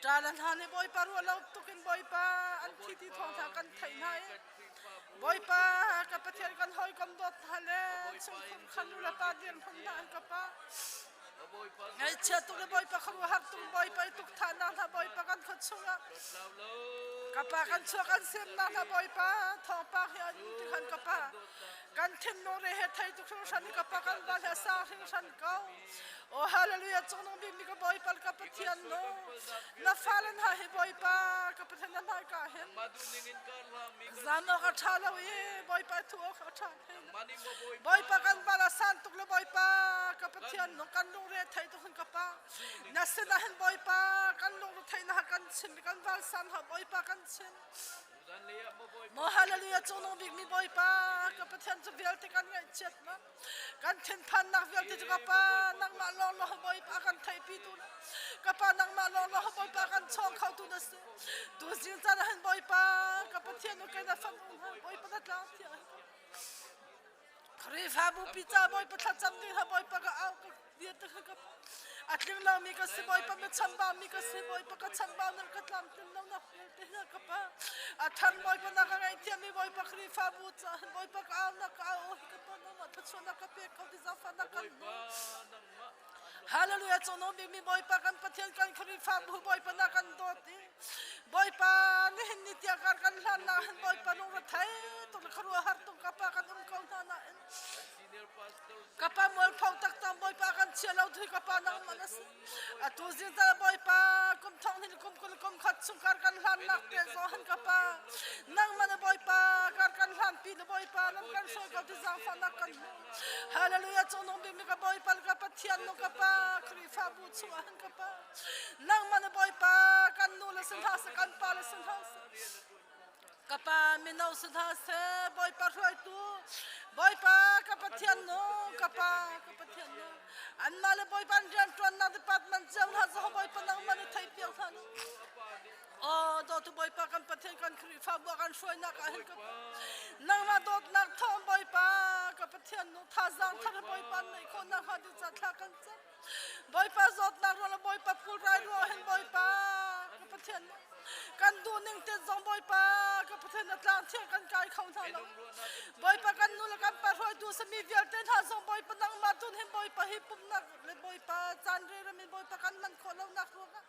tralan ha ni boy pa ru lo tukin boy pa an thi ti thong tha kan thai na e boy pa ka pathian kan hoi kom dot thale chung khum khanu la pa dian phun da an ka pa ngai chet tu le boy pa kharu har tu boy pa tuk tha na tha boy pa kan khot chunga ka pa kan chu kan sem na tha boy pa tho pa hian ti khan ka pa kan them no re he thai tu khru san ka pa kan ba ha sa hing san ko oh hallelujah chung nong bim ka boy pa ka pathian no na falan ha he boy pa ka pathian na ka hen zano ka thala we boy pa tu ka tha boy pa kan ba san tu le boy pa ka pathian no kan lu re thai tu khan ka pa na se na hen boy pa kan lu thai na kan sim kan ba san ha boy pa kan sim mo hallelujah chung nong big mi boy pa ka pathian chu vel te kan ngai chet na kan then phan nak vel te ka pa nang ma lo lo boy pa kan thai pi tu ka pa nang ma lo lo boy pa kan chong khau tu na se tu jin cha na hen boy pa ka pathian no kai na fan boy pa na tla ti khri fa bu pi cha boy pa tha cham ni ha boy pa ka au ka dia te ka atling law mi ka se boy pa me chamba mi ka se boy pa ka chamba nar ka tlam tin law na te na ka pa athan boy pa na ka ngai ti mi boy pa khri fa bu cha boy pa ka au na ka au ka pa na ma tha chona ka pe ka ti za fa na ka hallelujah chono bi mi boy pa kan pathian kan khri fa bu boy pa na kan do ti boy pa ni ni ti kar kan lan na boy pa no ra thai to khru har to ka pa kan ko na na kapa mol phau tak tam boy pa kan chelo thui kapa nang manas atu zin ta boy pa kum thong ni kum khat chung kar kan lan nak te zo han kapa nang man boy pa kar kan lan pi boy pa nang kan so ko ti zang fa nak kan hallelujah chong nong bi mi ka boy pal ka pathian no ka pa kri fa bu chu an ka pa nang man boy pa kan nu la sin ha sa kan pa la sin ha kapa minau sudha se boy pa roi tu boy pa kapathian no kapa kapathian no anna le boy pan jan tron na department jam ha zo boy pa nang mani thai piang than o do tu boy pa kan pathian kan khri fa bu kan shoi na ka hin kapa nang ma dot nak thom boy pa kapathian no tha zang thar boy pa nei ko na ha di cha thla kan cha boy pa zot na ro boy pa pul rai ro hin boy pa kapathian no kan du ning te zong boy pa ka pathen na tlang thiang kan kai khau tha lo boy pa kan nu la kan pa roi du sa mi vial ten ha zong boy pa nang ma tun hin boy pa hi pum na le boy pa chan re ra min boy pa kan man kho lo na ro ga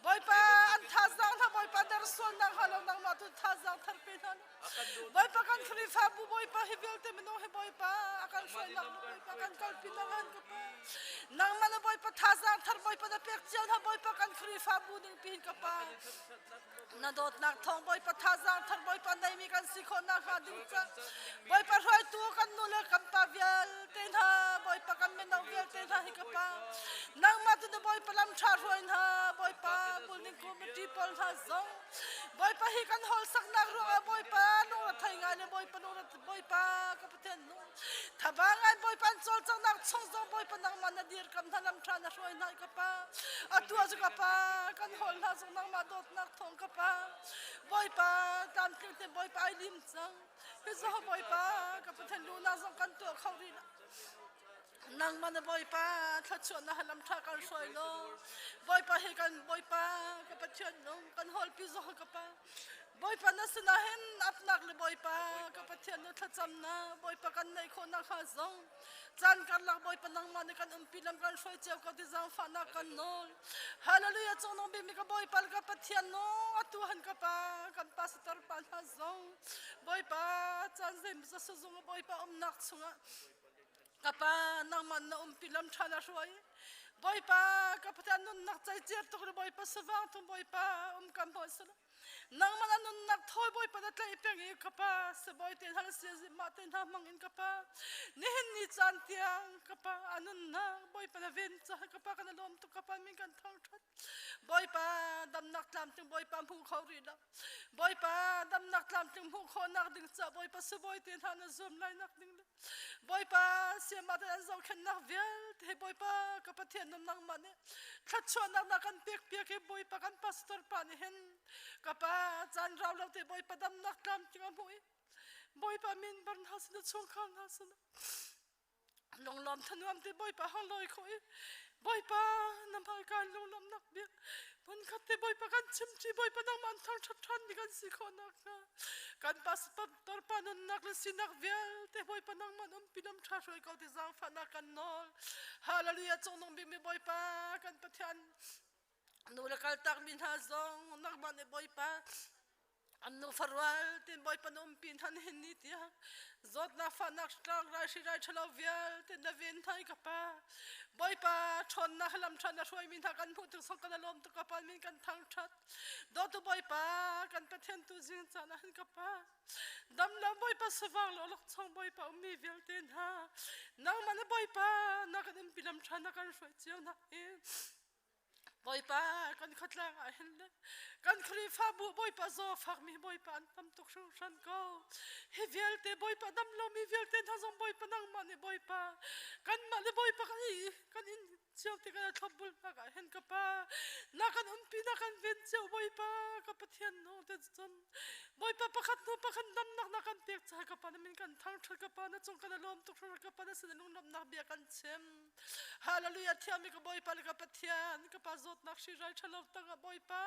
boy pa an tha zang tha boy pa dar son na ha lo nang ma tu tha zang thar pe tha boy pa kan khri fa bu boy pa hi vial te min no he boy pa akan shoi na boy pa kan kal pi na han ka pa nang ma na boy pa tha zang thar boy pa na pek chiao na boy pa kan khri fa bu ning pi ka pa na dot nak thong boy pa tha zang thar boy pa nei mi kan si kho na kha ding cha boy pa roi tu kan nu le kam pa vial ten ha boy pa kan men na vial ten ha hi ka pa nang ma tu de boy pa lam tha roi na boy pa building committee pol ha zong boy pa hi kan hol sak nak ro boy pa no ra thai nga le boy pa no ra boy pa ka pathen no thabangan boy pan chol chang nak chong zong boy pa nang man na dir kam thalam tha na roi na ka pa atua ju ka pa kan hol na zong nang ma dot nak thong ka pa boy pa tam ting te boy pa ai lim chang he zo boy pa ka pathen lu na zong kan to khau ri na nang man boy pa tha chon na halam tha kan soi lo boy pa he kan boy pa ka pathen no kan hol pi zo ka pa boy pa na sinahin apnak le boy pa ka pathen no tha cham na boy pa kan nei kho na kha zong chan kan lak boy pa nang man kan umpilam kan soi cheu ka ti zang fa na kan nol hallelujah chong nong bi mi ka boy pal ka pathen no atu han ka pa kan pastor pa na zong boy pa chan zem za su zong boy pa nak chunga kapa nang man na umpilam thana roi boy pa ka pathen no nak chai cher to boy pa sawang thum boy pa kam boy sa nang man an nak thoi boy pa na tlai peng e kapa sa boy ten hal se ma ten ha mang in kapa ni hin ni chan tiang kapa anun na boy pa na ven cha kapa kan lom tu kapa min kan thang that boy pa dam nak tlam ting boy pa mu khau ri la boy pa dam nak tlam ting mu kho nak ding cha boy pa sa boy ten ha na zum lai nak ding la boy pa se ma ten zo khen nak vel te boy pa kapa thian nam nang man ne khat chon nak kan pek pek e boy pa kan pastor pa ni hen kapa chan raw lo te boy pa dam nak tlam ting a moi boy pa min ban has na chong khang has na long lom thanuam te boy pa hang loi khoi boy pa nam pa kan long lom nak bi pon khat te boy pa kan chim chi boy pa nang man thang that than ni kan si kho nak na kan pas pa tor pa nun nak le sinak vel te boy pa nang man pinam tha roi ko te zang fa na kan nol hallelujah chong nong bi mi boy pa kan pathian nu la kal tak min ha zong nak man e boy pa anu farwal tin boy pa nom pin han hin ni tia zot na fa nak strong ra shi rai chalo vial tin na ven thai ka pa boy pa thon na halam than na roi min tha kan phu tu song kan lom tu ka pa min kan thang that do tu boy pa kan pathen tu jing cha na han ka pa dam la boy pa sawang lo lok chong boy pa mi vial tin ha nang man boy pa na kan pilam than na kan roi chiao na e boy pa kan khatlang a hen le kan khri fa bu boy pa zo fak mi boy pa tam tok shung shan ko he vial te boy pa dam lo mi vial te tha zong boy pa nang man boy pa kan ma le boy pa kan in chiao te kan thobul pa ka hen ka pa na kan pi na kan ven chiao boy pa ka pathian no te chon boy pa pakhat no pakhan dam nak na kan pek cha ka pa min kan thang thar ka pa na chong kan lom tok shur ka pa na sin lung nam nak bia kan chem hallelujah thiam ka boy pa ka pathian ka pa zot nak shi rai chalo ta ka boy pa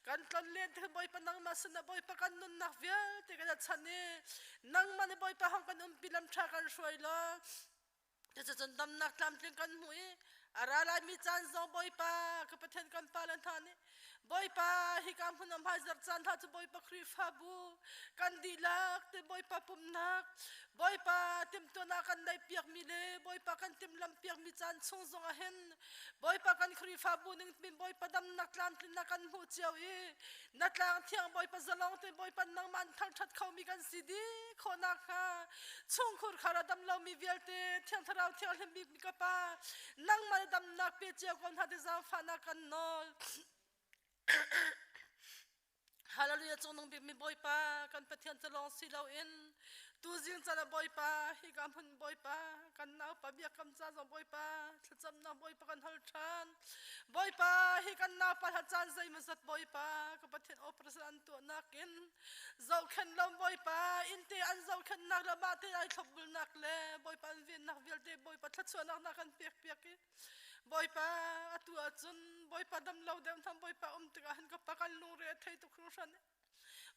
kan tlan len te boy pa nang mas na boy pa kan nun nak via te ka chane nang man boy pa hang kan pilam tha kan roi la te chon dam nak tlam tling kan hui ara la mi chan zo boy pa ka pathen kan palan thane boy pa hikam hunam hajar chan ha chu boy pa khri fabu kan dilak te boy pa pumnak boy pa tim to na kan dai piak mi le boy pa kan tim lam piak mi chan chung zong a hen boy pa kan khri fabu ning pin boy pa dam nak tlan tin na kan hu chiao e na tlang thiang boy pa zalong te boy pa nang man thang that khau mi kan sidi khona kha chung khur khara dam lo mi velte thiang tharau thiang hlem mi ka pa nang ma dam nak pe chiao kon ha de za fa na kan nol Hallelujah chonong bi mi boy pa kan pathian chalong silau in tu jing chala boy pa hi kam hun boy pa kan nau pa bia kam cha zo boy pa cham na boy pa kan hal than boy pa hi kan na pa ha chan zai ma zat boy pa ka pathian operation tu nakin zau khan lom boy pa in te an zau khan nak la ba te ai thobul nak le boy pa vin nak vel te boy pa thachwa nak kan pek pek boy pa atu achun boy pa dam lo dem tham boy pa tika han ka pakal lu re thai tu khrusan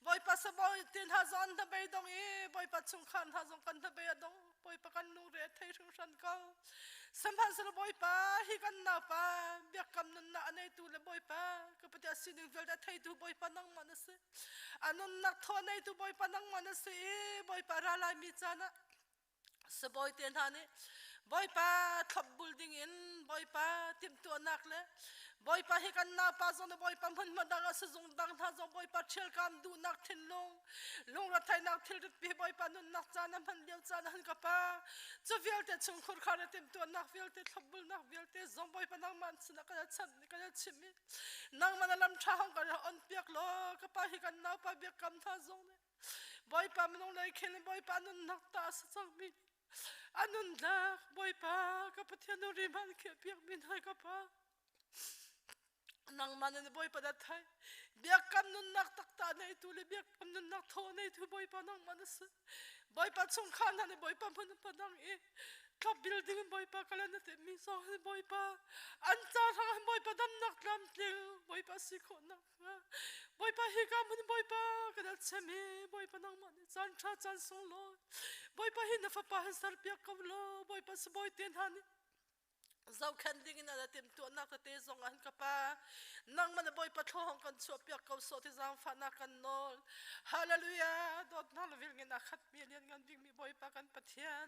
boy pa sa boy tin ha zon da be dong e boy pa chung khan ha zong kan da be dong boy pa kan lu re thai khrusan ka samphan sel boy pa hi kan na pa biak kam nun na anei tu le boy pa ka pati asining vel da thai tu boy pa nang manase anun nak tho nei tu boy pa nang manase e boy pa ra lai mi chana sa boy ten ha ne boy pa thop building in boy pa tim tu anak le boy pa hi kan na pa zon boy pa man madang sa zong dang tha zong boy pa thel kam du nak thin long ra thai nak thil pi boy pa nun nak chana man leu chana han ka pa chu vel te chung khur khar tim tu anak vel te thop bul nak vel te zong boy pa nang man sna ka chan ka chimi nang man lam tha hang ka on piak lo ka pa hi kan na pa biak kam tha zong ne boy pa manong lai khen boy pa nun nak ta sa chang mi anun dak boy pa ka pathian no riman ke piak min hai ka pa nang manen boy pa dat hai biak kam nun nak tak ta nei tu le biak kam nun nak tho nei tu boy pa nang manas boy pa chung khan han boy pa mun pa nang e club building boy pa kala na te mi so boy pa an cha thang boy pa dam nak lam tle boy pa si kho na boy pa hi ka mun boy pa ka dal chame boy pa nang man chan tha chan song lo boy pa hi na fa pa sar piak kam lo boy pa s boy ten han zau khan ding in ala tem tu na ka te zong an ka pa nang man boy pa thong kan chu piak ka so te zang fa na kan nol hallelujah dot na lo vil nge na khat mi lian ngan ding mi boy pa kan pathian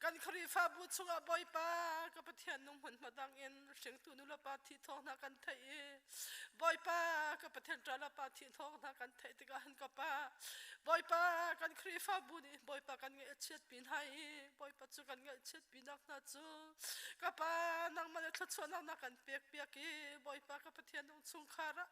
kan khri fa bu chunga boy pa ka pathian nong hun madang in seng tu nu la pa thi thong na kan thai boy pa ka pathian tra la pa thi thong na kan thai te ka han ka pa boy pa kan khri fa bu ni boy pa kan nge chet pin hai boy pa chu kan nge chet pin nak na chu ka pa nang man thla chona na kan pek pek ki boy pa ka pathian nong chung khara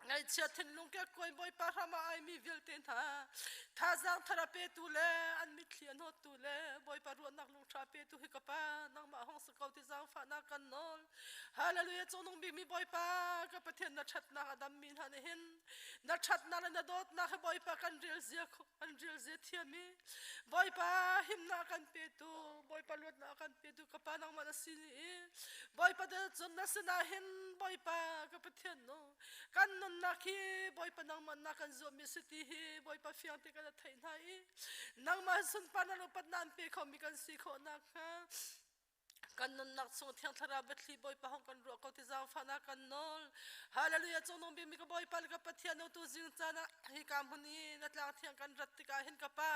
ngai chet thin lung ke koi boy pa rama ai mi vil ten tha jang thara pe tu le an mi thlian ho tu le boy pa ru nak lung tha pe tu hi ka pa nang ma hong sa kau ti jang fa na kan nol hallelujah chonong bi mi boy pa ka pathian na that na adam min han hin na that na na dot na boy pa kan rel zia kho an rel zia thia mi boy pa him na kan pe tu boy pa lot na kan pe tu ka pa nang ma na si boy pa da chon na sna hin boy pa ka pathian no kan non na khi boy pa nang man na kan zo mi city hi boy pa fiang te ka thai nai nang ma sun pa na lo pat nan pe kho mi kan si kho na kha kan non nak so thiang thara betli boy pa hong kan ro ko ti jang fa na kan nol hallelujah chonong bi mi ka boy pa ka pathian no tu jing chana hi kam huni na tlang thiang kan rat ti ka hin ka pa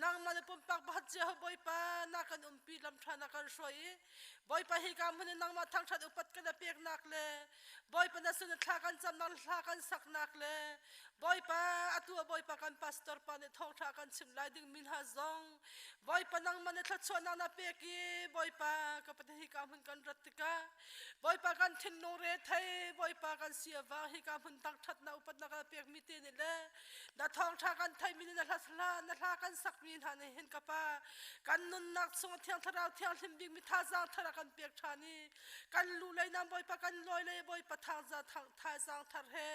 nang ma pom pak ba je boy pa na kan pi lam thana kan soi boy pa hi kam huni nang ma thang that upat ka na pek nak le boy pa na sun thla kan cham nang thla kan sak nak le boy pa atu boy pa kan pastor pa ne thong tha kan chim lai ding min ha zong boy pa nang man thla chona na pe ki boy pa ka pathian hi kam hun kan rat ka boy pa kan thin no re thai boy pa kan sia wa hi kam hun tak that na upat na ka pek mi te ne le da thong tha kan thai min na hla na hla kan sak min ha ne hin ka pa kan nun nak so thiang tharau thiang hlim bing mi tha jang thara kan pek thani kan lu lai nam boy pa kan loi le boy pa thang za thang tha jang thar he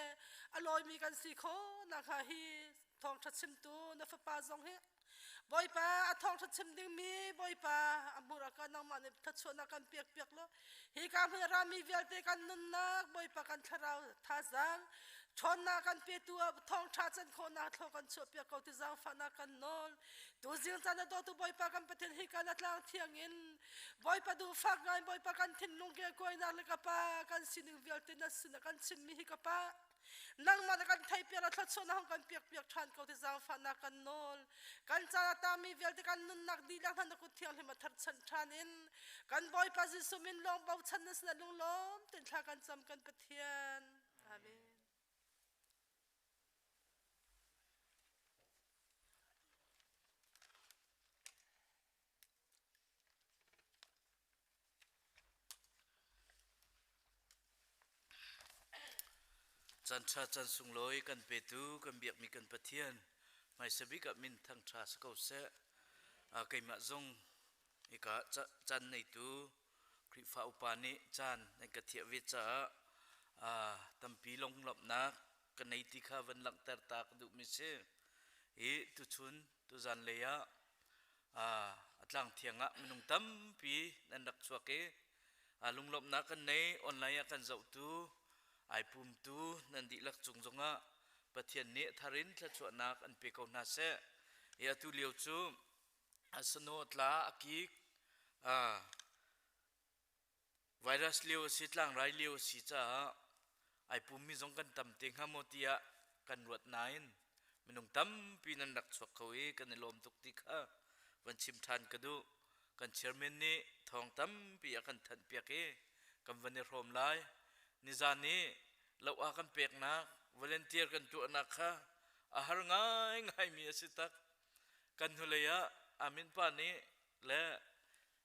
aloi mi kan si kho na kha hi thong that sim tu na fa pa zong he boy pa athong that sim ding mi boy pa amura ka nang man that so na kan pek pek lo hi kam ra mi vel te kan nun nak boy pa kan tharau tha jang ชนนากันเปียตัวทองชาจันโคนาทอกันชัวเปียเขาที่จางฟันนากันนอลตัวเสียงจันทร์ตัวบอยปากันประเทศให้กันนัดลางเที่ยงอินบอยปาดูฟักงานบอยปากันทิ้งลงเกี่ยวกับนาฬิกาปากันสินึงเวียลตินัสนกันสินมีฮิกาปานั่งมากันไทยเปียรัดชนห้องกันเปียกเปียกทานเขาที่จางฟันนากันนอลกันจาตามีเวียลติกันนุนนักดีลักทันกุเที่ยงให้มาทัดชันทานินกันบอยปาจิสุมินลองเบาชันนัสนลุงล้อมติดทากันจำกันประเทียนอาเมนจันทราจันสุงลอยกันเปตูกันเบียกมีกันปะเทียนไม่สบิกับมินทั้งทราสกาวเสะไก่มาจงอีกะจันในตูคริฟ้าอุปานิจันในกะเทียวิจาตัมปีลงหลับนักกันในติขาวันหลังแต่ตากดุมิเสตุชุนตุจันเลยะอัตลังเทียงะมนุงตัมปีนันดักสวกลุงหลับนักกันในออนไลน์กันเจ้าตูไอปุ่มตูนันดิลักจุงจงะปะเทียนเนทารินทะชวนักอันเปกาวนาเสะตุเลียวจูสโนตลาอกิกไวรัสเลียวสิตลังไรเลียวสิจ้าไอปุ่มมีจงกันตำเต็งฮามอติยะกันรวดนายนมนุงตั้มปีนันดักสวกเขากันในลมตุกติกะวันชิมทานกระดูกันเชอร์เมนนี่ทองตั้มปีกันทันเปียกกันวันนี้รวมไลนิจานี้เราอากันเปียกนักวอลเลนเทียร์กันตัวนักค่ะอาหารง่ายมีสิตักกันทุเลยะอามินปานี้และ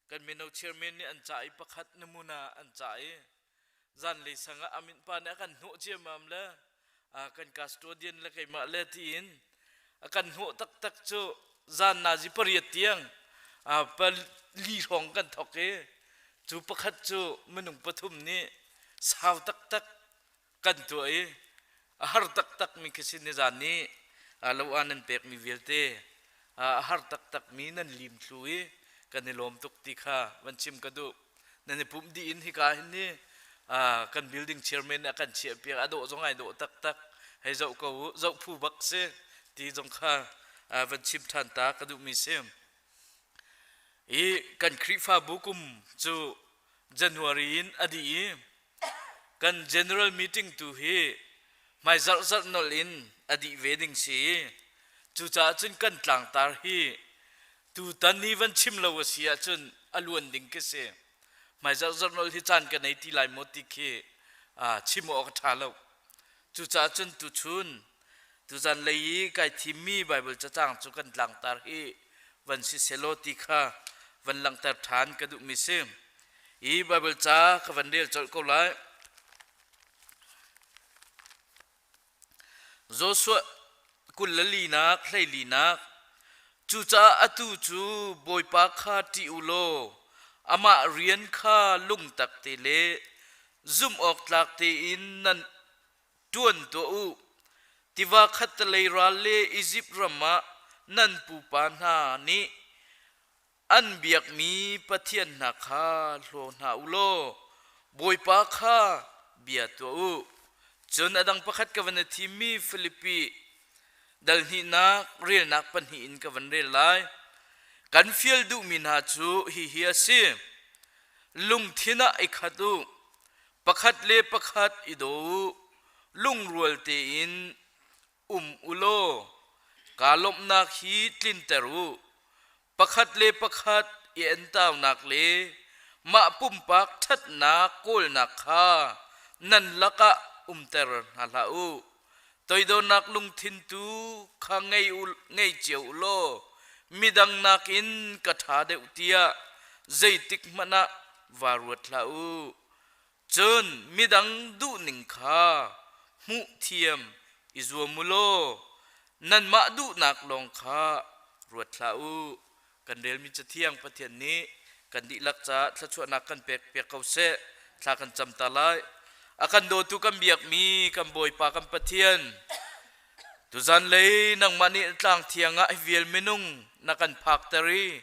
กันมีนเอาเชอร์เมนนี่อันใจประคัดนมุนาอันใจจันเลยสังอามินปานี้กันหัวเจียมามและกันกาสโตเดียนและไก่มาเลตีนกันหัวตักจูจันนาจิปริยเตียงปลีรองกันทอกจูประคัดจูมนุงปฐุมนี้สาวตักกันตัวอาหารตักมีคิสินจานี้เราอันนั้นเปกมีเวลเตอาหารตักมีนั่นลิมช่วยกันในลมตุกติค่ะวันชิมกระดูนั่นในปุ่มดีอินที่กาเห็นนี่กันบิลดิ้งเชอร์แมนกันเชียเปียกอโดจงไงโดตักให้เจ้าเขาเจ้าผู้บักเสตีจงค่ะวันชิมทันตากระดูมีเสียมกันคริฟ้าบุกุมจูจันวารีนอดีกัน general meeting tu hi mai zar nol in adi wedding si chu cha chun kan tlang tar hi tu tan ni van chim lo sia chun alun ding ke se mai zar nol hi chan ka nei ti lai moti ke chim ok tha lo chu cha chun tu chun tu jan lei kai thimi bible cha chang chu kan tlang tar hi van si selo ti kha van lang tar than ka du mi se bible cha ka van del chol ko lai Joshua kulalina khlailina chucha atu chu boipa kha ti ulo ama rian kha lung tak te le zum ok tlak te in nan tuan to u tiwa khat lei ral le Egypt rama nan pu pan ha ni an biak mi pathian na kha hlo na ulo boipa kha bia to u John adang pakat kawan timi Filipi dal ni nak real nak pan hi in kawan real lai kan fiel du min ha chu hi si lung thina ikhatu pakat le pakat ido lung rual te in ulo kalom nak hi tlin teru pakat le pakat i entaw nak le ma pumpak that na kol nak kha nan laka ter halau tôi do nak lung thin tu kha ngay chiều lo midang nakin katha de utia zaitik mana warut lau chun midang du ning kha mu thiam izuamulo nan ma du nak long kha ruat lau kan del mi chathiang pathian ni kan di lakcha thachwa nak kan pek kause thla kan cham talai akan do tu kan biak mi kan boy pa kan pathian tu zan lei nang mani tlang thianga vial menung nakan factory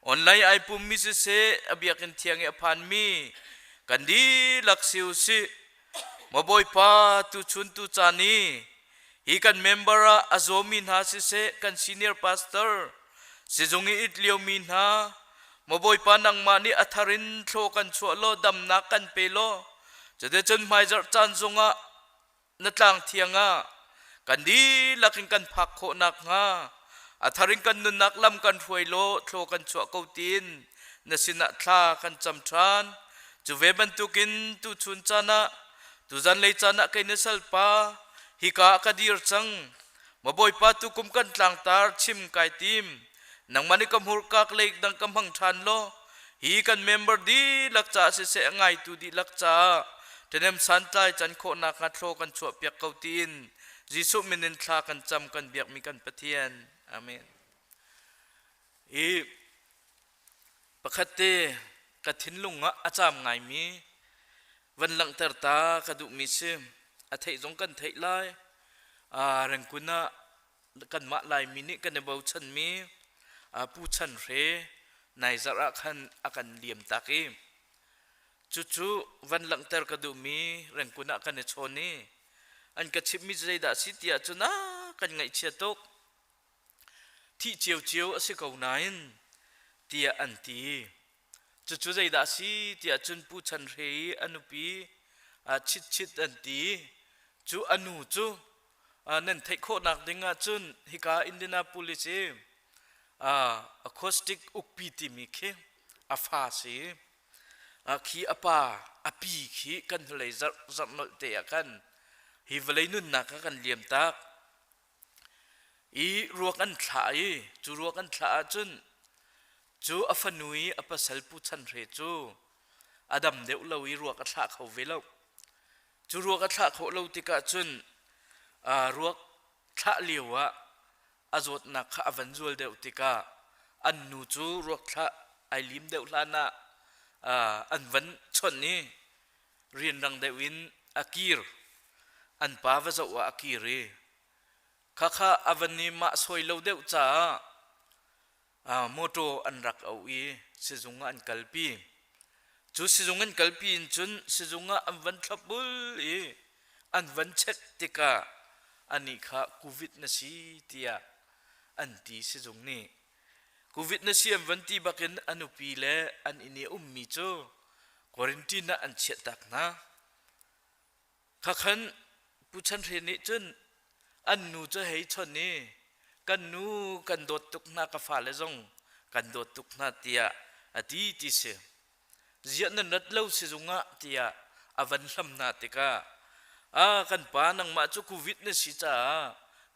online ai pum mi se abiakin thiang e phan mi kan di laksiu si มาบอยป้าตุชุนตุจานีฮีกันเมมเบอร์อาโซมินฮาสิเซกันซีเนียร์พาสเตอร์สิจงอิดเลียวมินฮามาบอยป้านังมานีอัธรินโชกันชัวโลดำนักกันเปโลจะได้จนไม่จัดจานจงะนัดลางเทียงะกันดีลักกันพักโคนักงาอัธรินกันนุนนักลำกันถวยโลโชกันชัวเกาตินนสินะทากันจำทานจูเวบันตุกินตุชุนจานะตุจันเลยจานะกันนสัลปาฮิกากระดีร์จังมาบอยปาตุกุมกันตางตาร์ชิมไกติมนังมันนี่กำหูกากเล็กดังกำพังทันโลฮีกันเมมเบอร์ดีลักจ่าเสะไงตุดีลักจ่าเทนมสันใจจันโคนักงัดโลกันชัวเปียกเกาตินจิสุมินินทากันจำกันเบียกมีกันปะเทียนอาเมนปกติกฐินลุงอาจามไงมีวันหลังเตอร์ตากระดูมิซึมอาเทยจงกันเทยไลเรื่องกุนะกันมาลายมินิกันในเบาชันมีผู้ชันเรในสระคันอากันเลี่ยมตากีจู่ๆวันหลังเตอร์กระดูมีเรื่องกุนะกันในชนนี้อันกระชิบมิใจดาสิทยาจุนะกันไงเชียตกที่เจียวอสิเกาไนน์เตียอันตีจู่ๆใจดาสิเตียจุนผู้ชันเรอนุปีชิดอันตีจูอนุจูนั่นเทคโคนักดึงจุนฮิกาอินเดียนาโพลิสอะคอสติกอุกปีติมิเคอาฟาซีขีอปาอปีขีกันเลยจับนอเตะกันฮิวเลยนุ่นนักกันเลียมตักรัวกันถ่ายจูรัวกันถ่ายจุนจูอฟนุยอปัสลปุชันเรจูอดัมเดวเรารัวกันถ่ายเขาเวลาจูรัวกันถ่ายเขาเราติกาจุนรัวถ่ายเลียวอาจดนักข้าวันจูลเดวติกาอันนูจูรัวถ่ายไอลิมเดวลานะอันวันชนนี้เรียนดังเดวินอากีร์อันป้าวจะว่าอากีรีข้าอวันนี้มาสวยเราเดวจ้าโมโตอันรักเอาอีสิจงอันกัลปีจูสิจงอันกัลปีจุนสิจงอันวันทับบุลอันวันเช็ดติกาอันนี้ข้าโควิดนั่นสิเตียอันที่สิจงนี้โควิดนั่นสิอันวันที่บักเนอนุปีเล่อันนี้มีโจควอรันตีนอันเช็ดตักนะข้าขันผู้ชันเรนิจุนอันนูจะให้ชนนี้กันนูกันโดดตุกนากฟ้าเลจงกันโดดตุกนาเตียอดีติเสเจียนนัดเล่าสิจงะเตียอวันลำนาติกากันปานังมาจุกูวิทเนสิจ้า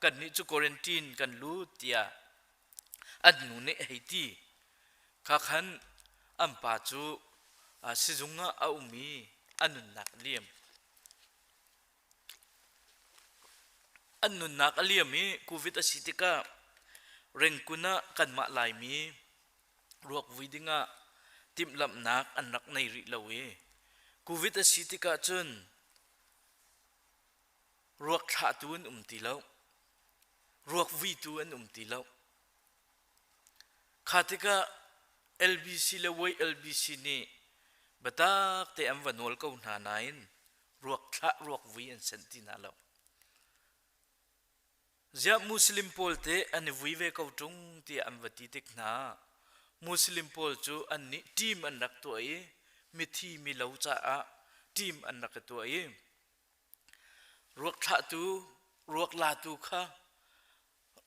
กันนี่จุควอรันตีนกันลูเตียอันนูเนให้ตีข้าขันอันปาจูสิจงะเอามีอันนุนักเลี่ยมอันนุนักเลี่ยมีโควิดสิติกาเร่งกุนะกันมาลายมีรวกวิดิงะติมลำนักอันนักในริลาเวโควิดสิติกาจนรวกขาตุนตีแล้วรวกวิตุนตีแล้วขาติกา LBC เลว LBC นี่บัตรเตอัมวันวลก็หนาไนน์รวกขารวกวิอันเซนตินาแล้วจะมุสลิมพอลเตอันวิเวกเอาตรงที่อันวัติเทกนามุสลิมพอลจูอันนี้ทีมอันรักตัวเองมิที่มีเหล่าจ้าทีมอันรักตัวเองรวกขาตูรวกลาตูค่ะ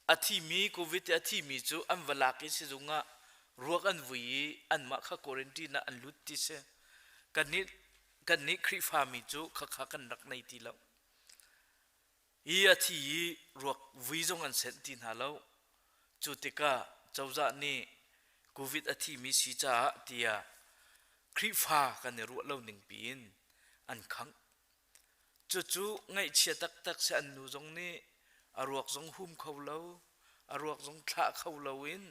อาทิมีโควิดอาทิมีจูอันวลากิสิจุงะรวกอันวิอันมาข้าควอรันตีน่ะอันลุติเสกันนี้คริฟามีจูข้ากันรักในที่แล้วอาทิรวกวิจงอันเซนตินาแล้วจุติกาเจ้าจ่านี่โควิดอาทิมีสีจ้าเตียคริฟากันในรัวเล่าหนึ่งปีนอันขังจู่ๆไงเชียตักเสอันนูจงนี่อารวกจงหุ่มเขาเล่าอารวกจงทะเขาเล่าวิน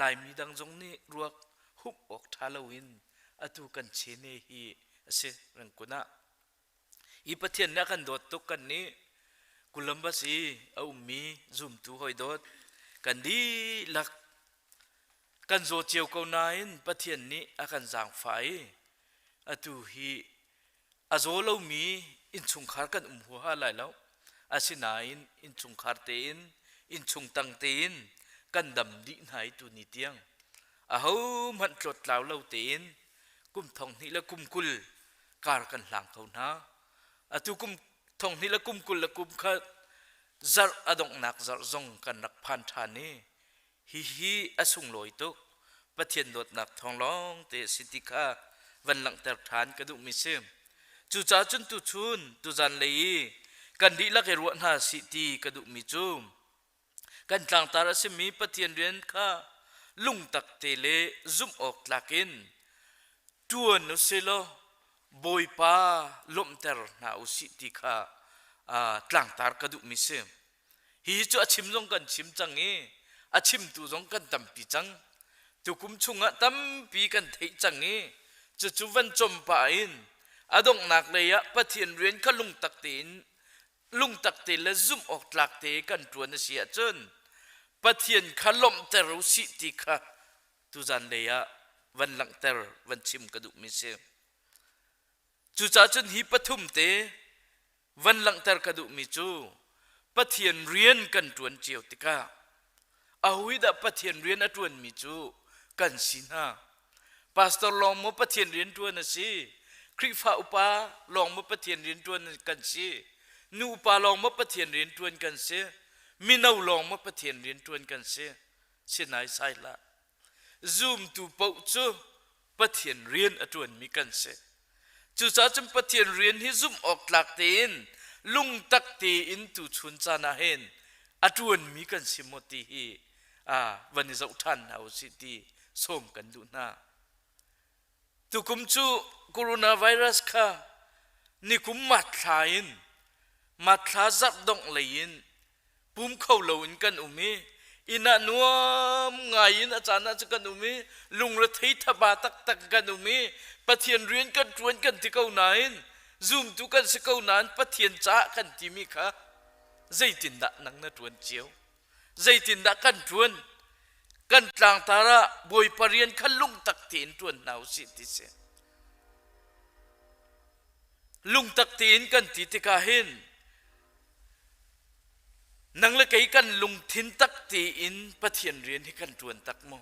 ลายมีดังจงนี่รวกหุ่มออกทะเล่าวินตุกันเชเนฮีเสรังกุนะอีปะเทียนนักกันโดดตุกันนี้กุลัมบัสีเอามีซุ่มตูหอยโดดกันดีหลักกันโจเจียวเกาไนน์ปะเทียนนี้อากันจางไฟตุฮีอาโจเล่ามี in chung khar kan huwa lai lo asina in chung khar te in chung tang te kan dam di nai tu ni tiang a ho man tlot lau lo te kum thong ni la kum kul kar kan lang thau na atu kum thong ni la kum kul la kum kha zar adong nak zar zong kan rak phan thani hi asung loi to pathian dot nak thong long te sitika van lang ter than ka du mi sem chu cha chun tu chun tu jan lei kan di la ke ro na siti ka du mi chum kan tlang tar se mi pathian rian kha lung tak te le zum ok tlakin tuan no selo boy pa lom ter na u siti kha tlang tar ka du mi sem hi chu achim jong kan chim changi achim tu jong kan tam pi chang tu kum chunga tam pi kan thei changi chu chu van chom pa in adong nak le ya pathian rian kha lung tak te la zum ok tlak te kan tuan sia chun pathian kha lom ter u siti kha tu jan le ya van lang ter van chim ka du mi sem chu cha chun hi pathum te van lang ter ka du mi chu pathian rian kan tuan chiu tika ahui da pathian rian atuan mi chu kan sina pastor long mo pathian rian tuan na si krifa upa long mo pathian rian tuan kan si nu upa long mo pathian rian tuan kan si minau long mo pathian rian tuan kan si sinai sai la zoom tu pau chu pathian rian atuan mi kan si chu cha chum pathian rian hi zoom ok tlak tein lung tak te in tu chun chana hen atuan mi kan simoti hi vani zau than hau siti som kan du na tu kum chu coronavirus kha ni kum matha zap dong lein pum khau lo in kan umi ina nuam ngain achana chu kan umi lungra thei thaba tak kan umi pathian rian kan tuan kan ti kau nain zoom tu kan se kau nan pathian cha kan ti mi kha zaitin da nang na tuan chiu zaitin da kan tuan kan tlang tara boy parian khan lung tak tin tuan nau si ti se lung tak tin kan ti ti ka hin nang la kai kan lung thin tak ti in pathian rian hi kan tuan tak mo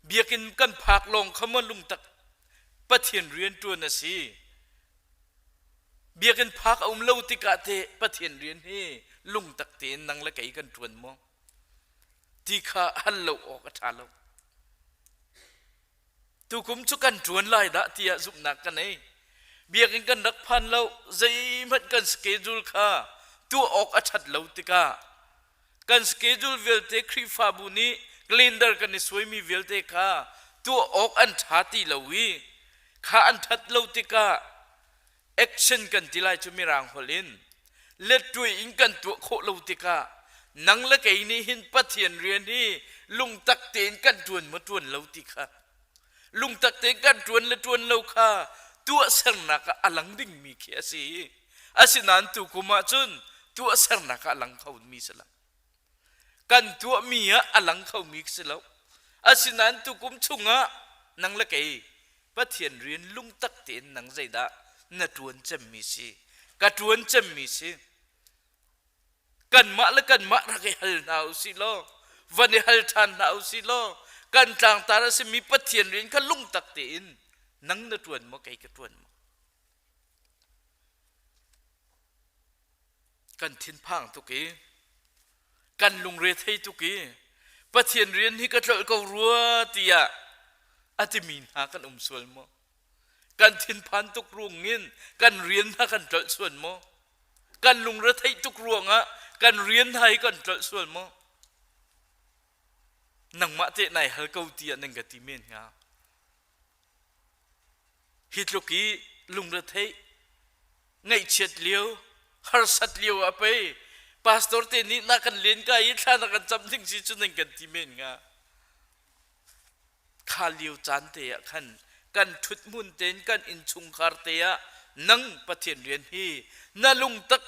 biakin kan phak long khamon lung tak pathian rian tuan na si biakin phak lo ti ka te pathian rian hi lung tak tin nang la kai kan tuan mo ti kha hallo ok thalo tu kum chu kan tuan lai da tia zup nak kan ei biakin kan rak phan lo zai mat kan schedule kha tu ok athat lo tika kan schedule velte khri fa bu ni calendar kan ni soimi velte kha tu ok an thati lowi kha an that lo tika action kan tilai chu mirang holin let tu in kan tu kho lo tika nang la kai ni hin pathian rian hi lung tak ten kan tuan ma tuan lo tika lung tak te kan tuan lo kha tua serna ka alang ding mi khia si asinan tu kuma chun tua serna ka alang khau mi sala kan tua mi a alang khau mi sala asinan tu kum chunga nang la kai pathian rian lung tak ten nang zaida na tuan cham mi si ka tuan cham mi si kan ma ra ke hal nau si lo vani hal than nau si lo kan tlang tara se mi pathian rian ka lung tak ten nang na tuan mo kai ka tuan mo kan thin phang tu ki kan lung re thei tu ki pathian rian hi ka tlol ko ruwa tia ati min ha kan sol mo kan thin phan tuk ruangin kan rian ha kan tlol suan mo kan lung re thei tuk ruanga kan rian hai kan tlol suan mo nang ma te nai hal kau tia nang ga ti men nga hitloki lung re thei ngai chet liu har sat liu ape pastor te ni na kan len ka i thla na kan cham thing si chu nang kan ti men nga kha liu chan te ya khan kan thut mun ten kan in chung khar te ya nang pathian rian hi na lung tak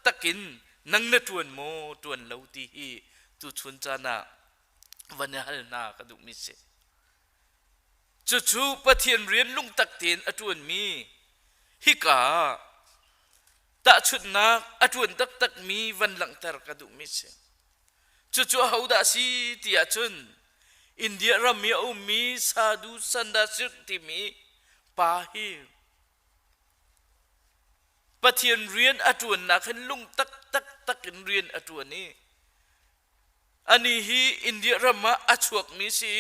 takin nang na tuan mo tuan lo ti hi tu chun chana vana hal na ka du mi se chu pathian rian lung tak ten atuan mi hi ka ta chut nak atun tak tak mi van lang tar ka du mi se chu chu hau da si tia chun India ramia umi sadhu sanda sir ti mi pa hi pathian rian atun na khan lung tak tak tak in rian atun ni ani hi India rama achuak mi si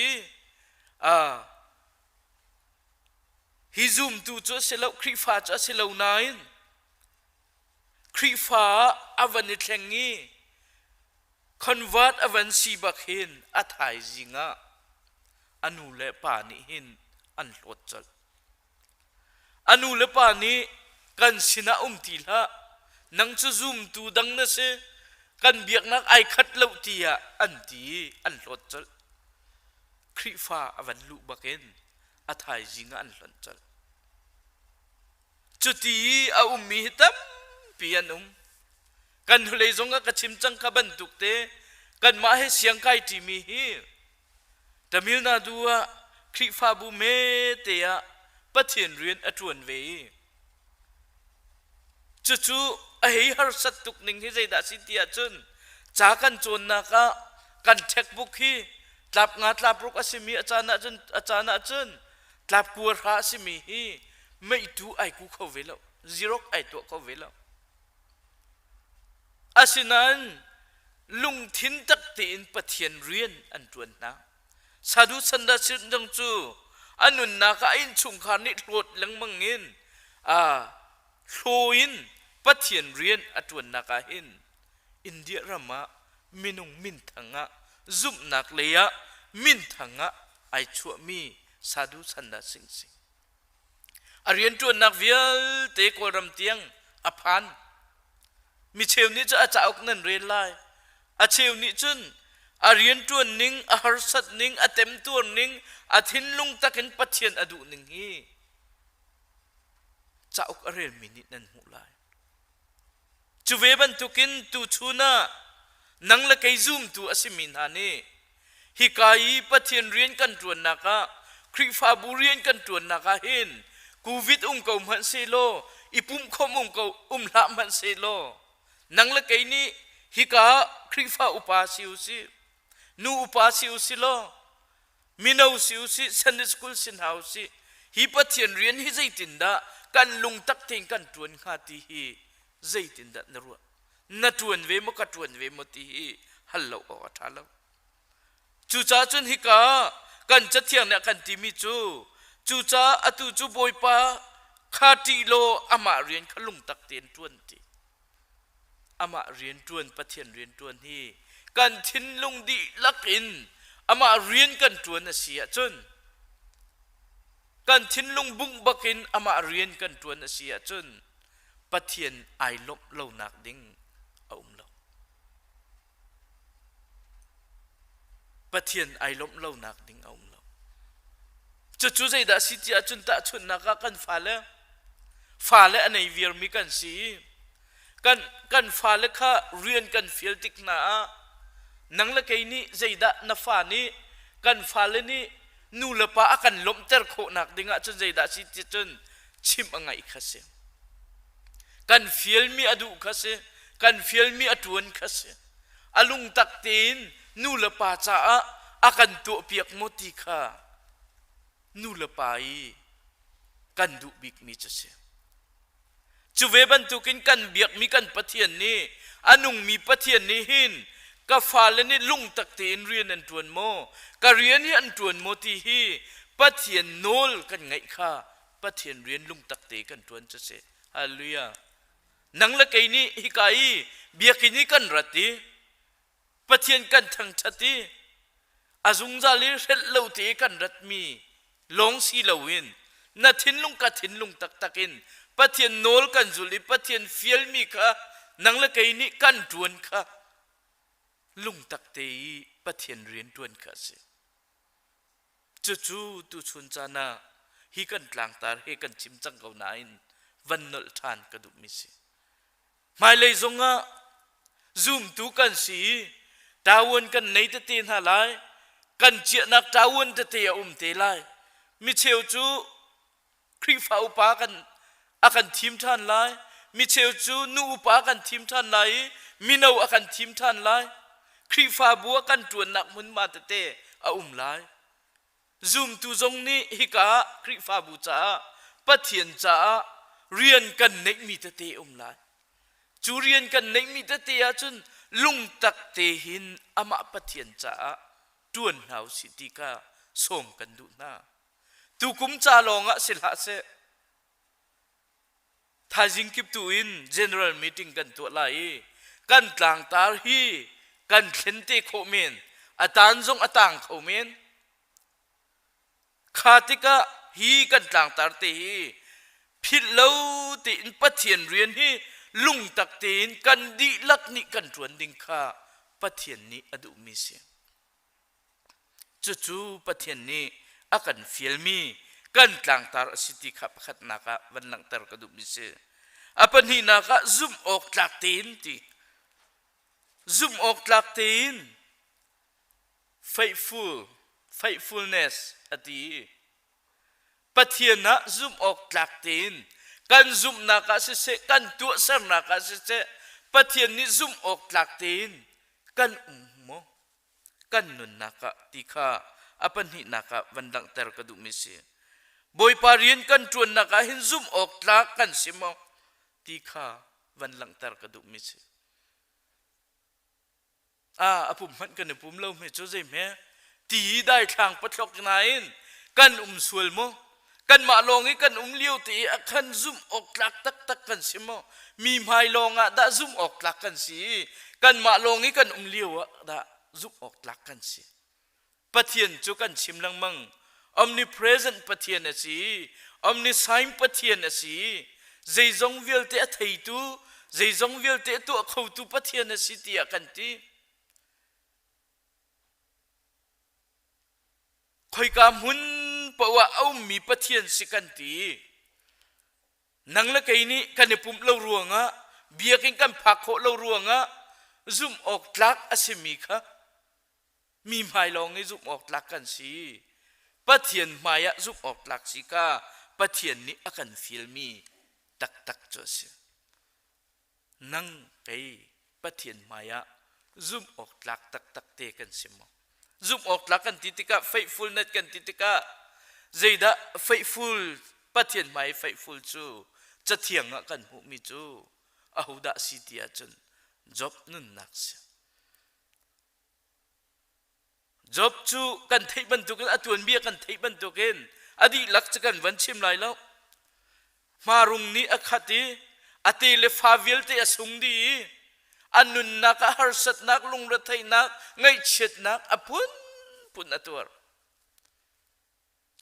hi zoom tu cho selo khri fa cha selo nain khri fa avan thengi convert avan si bakhin athai zinga anu le pa ni hin an lot chal anu le pa ni kan sina tila nang chu zoom tu dang na se kan biak nak ai khat lo tia an ti an lot chal khri fa avan lu bakin athai zinga an lon chal chuti a mi tam pianum kan hulei zonga ka chimchang ka ban tukte kan ma he siang kai ti mi hi Tamil Nadu a khri fa bu me te a pathian rian atun ve chu a hei har sat tuk ning hi zaida si tia chun cha kan chon na ka kan textbook hi tlap nga tlap ruk asimi achana chun tlap kur ha asimi hi mei tu ai ku kho velo zero ai to kho velo asinan lung thin tak te in pathian rian an tuan na sadhu sanda sin jang chu anun na ka in chung khan ni hlot lang mangin hloin pathian rian atun na ka hin India rama minung min thanga zum nak leya min thanga ai chu mi sadhu sanda sing sing arian tu nak vial te ko ram tiang aphan mi cheu ni cha cha ok nan re lai a cheu ni chun arian tu ning a har sat ning atem tu ning a thin lung takin pathian adu ning hi cha ok arel minit nan hu lai chu ve ban tukin tu chuna nang la kai zoom tu asimin ha ni hi kai pathian rian kan tuan naka khri fa burian kan tuan naka hin covid ko man se lo ipum khom ko la man se lo nang la kai ni hi ka khri fa upasiu si nu upasiu si lo minau siu si Sunday school sin house si hi pathian rian hi zaitin da kan lung tak thing kan tuan kha ti hi zaitin da na ru na tuan ve mo ka tuan ve mo ti hi hallo o thalo chu cha chun hi ka kan cha thiang na kan ti mi chu cha atu chu boy pa kha ti lo ama rian khalung tak ten tuan ti ama rian tuan pathian rian tuan hi kan thin lung di lakin ama rian kan tuan na sia chun kan thin lung bung bakin ama rian kan tuan na sia chun pathian ai lop lo nak ding lo pathian ai lop lo nak ding lo chu zai da si tia chun ta chun na ka kan fa le anei vir mi kan si kan fa le kha rian kan feel tik na nang la kai ni zai da na fa ni kan fa le ni nu la pa akan lom ter kho nak dinga chun zai da si tia chun chim angai khase kan feel mi adu khase kan feel mi atun khase alung tak tin nu la pa cha akan to piak moti kha nu la pai kan du bik mi chase chu ve ban tu kin kan biak mi kan pathian ni anung mi pathian ni hin ka fa le ni lung tak te in rian an tuan mo ka rian hi an tuan mo ti hi pathian nol kan ngai kha pathian rian lung tak te kan tuan chase hallelujah nang la kai ni hi kai biakini kan rati pathian kan thang chati azung zali hrel lo te kan rat mi long si lowin na thin lung ka thin lung tak takin pathian nol kan zuli pathian fiel mi kha nang la kai ni kan tuan kha lung tak te pathian rian tuan kha se chu tu chun chana hi kan tlang tar he kan chim chang ko nain van nol than ka du mi se mai lei zonga zoom tu kan si tawon kan nei te tin ha lai kan chia nak tawon te te te lai mi cheu chu khri fa upa akan team than lai mi cheu chu nu upa kan team than lai mi no akan team than lai khri fa bua kan tuan nak mun ma te a lai zoom tu zong ni hika khri fa bu cha pathian cha rian kan nek mi te lai chu rian kan nek mi te a chun lung tak te hin ama pathian cha tuan hau sitika som kan du na tu kum cha longa silha se thajing kip tu in general meeting kan tu lai kan tlang tar hi kan thente kho men atan zong atang kho men khatika hi kan tlang tar te hi phit lo ti in pathian rian hi lung tak te in kan di lak ni kan tuan ding kha pathian ni adu mi se chu pathian ni akan filmi kan tlang tar city kha pakhat naka van lang tar ka du mi se apan hi naka zoom ok tlak tin ti zoom ok tlak tin faithfulness ati pathian na zoom ok tlak tin kan zoom naka se kan tu sar naka se pathian ni zoom ok tlak tin kan mo kan nun naka tikha apan hi naka van lang tar ka du mi se boy parian kan tuan naka hin zoom ok tlak kan simo tikha van lang tar ka du mi se apum man kan pum lo me cho zai me ti dai thang patlok nain kan sul mo kan ma longi kan liu ti akhan zoom ok tlak tak tak kan simo mi mai longa da zoom ok tlak kan si kan ma longi kan liu da zoom ok tlak kan si pathian chu kan sim lang mang omnipresent pathian asi omniscient pathian asi zeizong vil te thei tu zeizong vil te tu khau tu pathian asi ti akan ti khoi ka mun pawa au mi pathian sikan ti nangla kai ni kan pum lo ruanga biaking kan phakho lo ruanga zoom ok tlak asimi kha mi mai longi zoom ok tlak kan si pathian maya zoom ok tlak si ka pathian ni akan filmi tak tak cho se nang kai pathian maya zoom ok tlak tak tak te kan simo zoom ok tlak kan titika faithfulness kan titika zeida faithful pathian mai faithful chu chathiang kan hu mi chu ahuda sitia chun job nun nak se job chu kan thei ban tu kan atun bia kan thei ban tu ken adi lak chakan van chim lai lo marung ni akhati ate le favel te asung di anun nak harsat nak lung ra thai nak ngai chet nak apun pun atur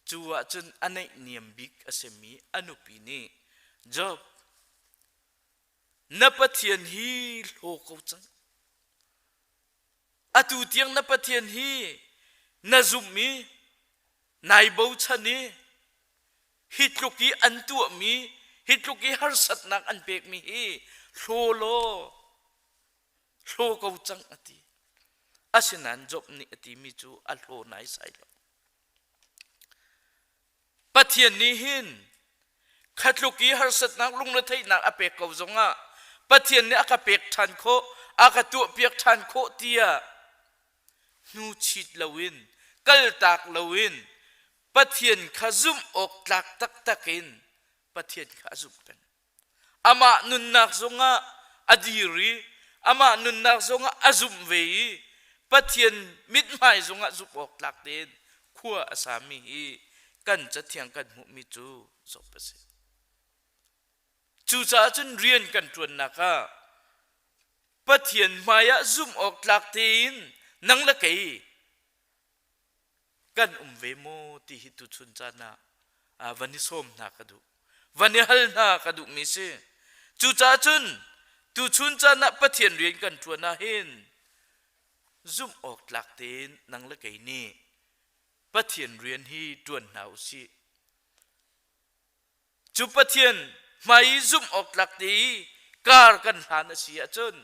chuwa chun anai niam bik asemi anupi ni job na pathian hi lo ko chang atu tiang na pathian hi na zumi nai bo chani hitluki antu mi hitluki harsat nak an pek mi hi lo ko chang ati asinan job ni ati mi chu alho nai sai lo pathian ni hin khatluki harsat nak lung na thai nak apek ko zonga pathian ni akapek than kho akatu pek than kho tia nu chit lawin kal tak lawin pathian khazum ok tlak tak takin pathian khazum tan ama nun nak zonga adiri ama nun nak zonga azum vei pathian mit mai zonga zup ok tlak ten khua asami hi kan chathiang kan mu mi chu sopase chu cha chun rian kan tuan naka pathian maya zum ok tlak tin nang la kai kan ve mo ti hitu chun chana vani som na kadu vani hal na kadu mi se chu cha chun tu chun chana pathian rian kan tuan na hin zum ok tlak tin nang la kai ni pathian rian hi tuan nau si chu pathian mai zum ok tlak ti kar kan han si a chun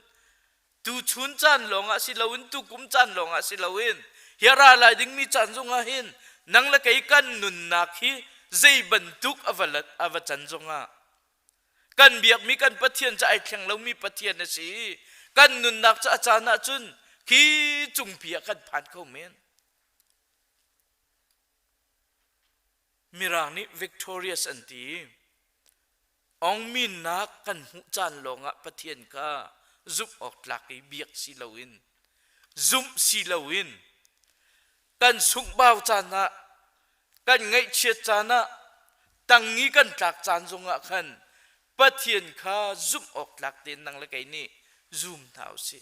tu chun chan longa si lawin tu kum chan longa si lawin hiara lai ding mi chan zonga hin nang la kai kan nun nak hi zei bantuk avalat avachan zonga กันเบียกมีกันปะเทียนจะไอแข่งเรามีปะเทียนนะสิกันนุนนักจะอาจารย์นะจุนขี้จุงเพียกันผ่านเข้าเมนมิรางนี้ victorious อันตีองมินนักกันหุจานลงอะปะเทียนก็ซุบออกหลักไอเบียกสิลาวินซุมสิลาวินกันสุกบ่าวจานะกันไงเชียจานะตั้งนี้กันจากจานจงอะขันปะเทียนข้าซุมออกหลักเดินนังละไกนี่ซุมเท้าสิ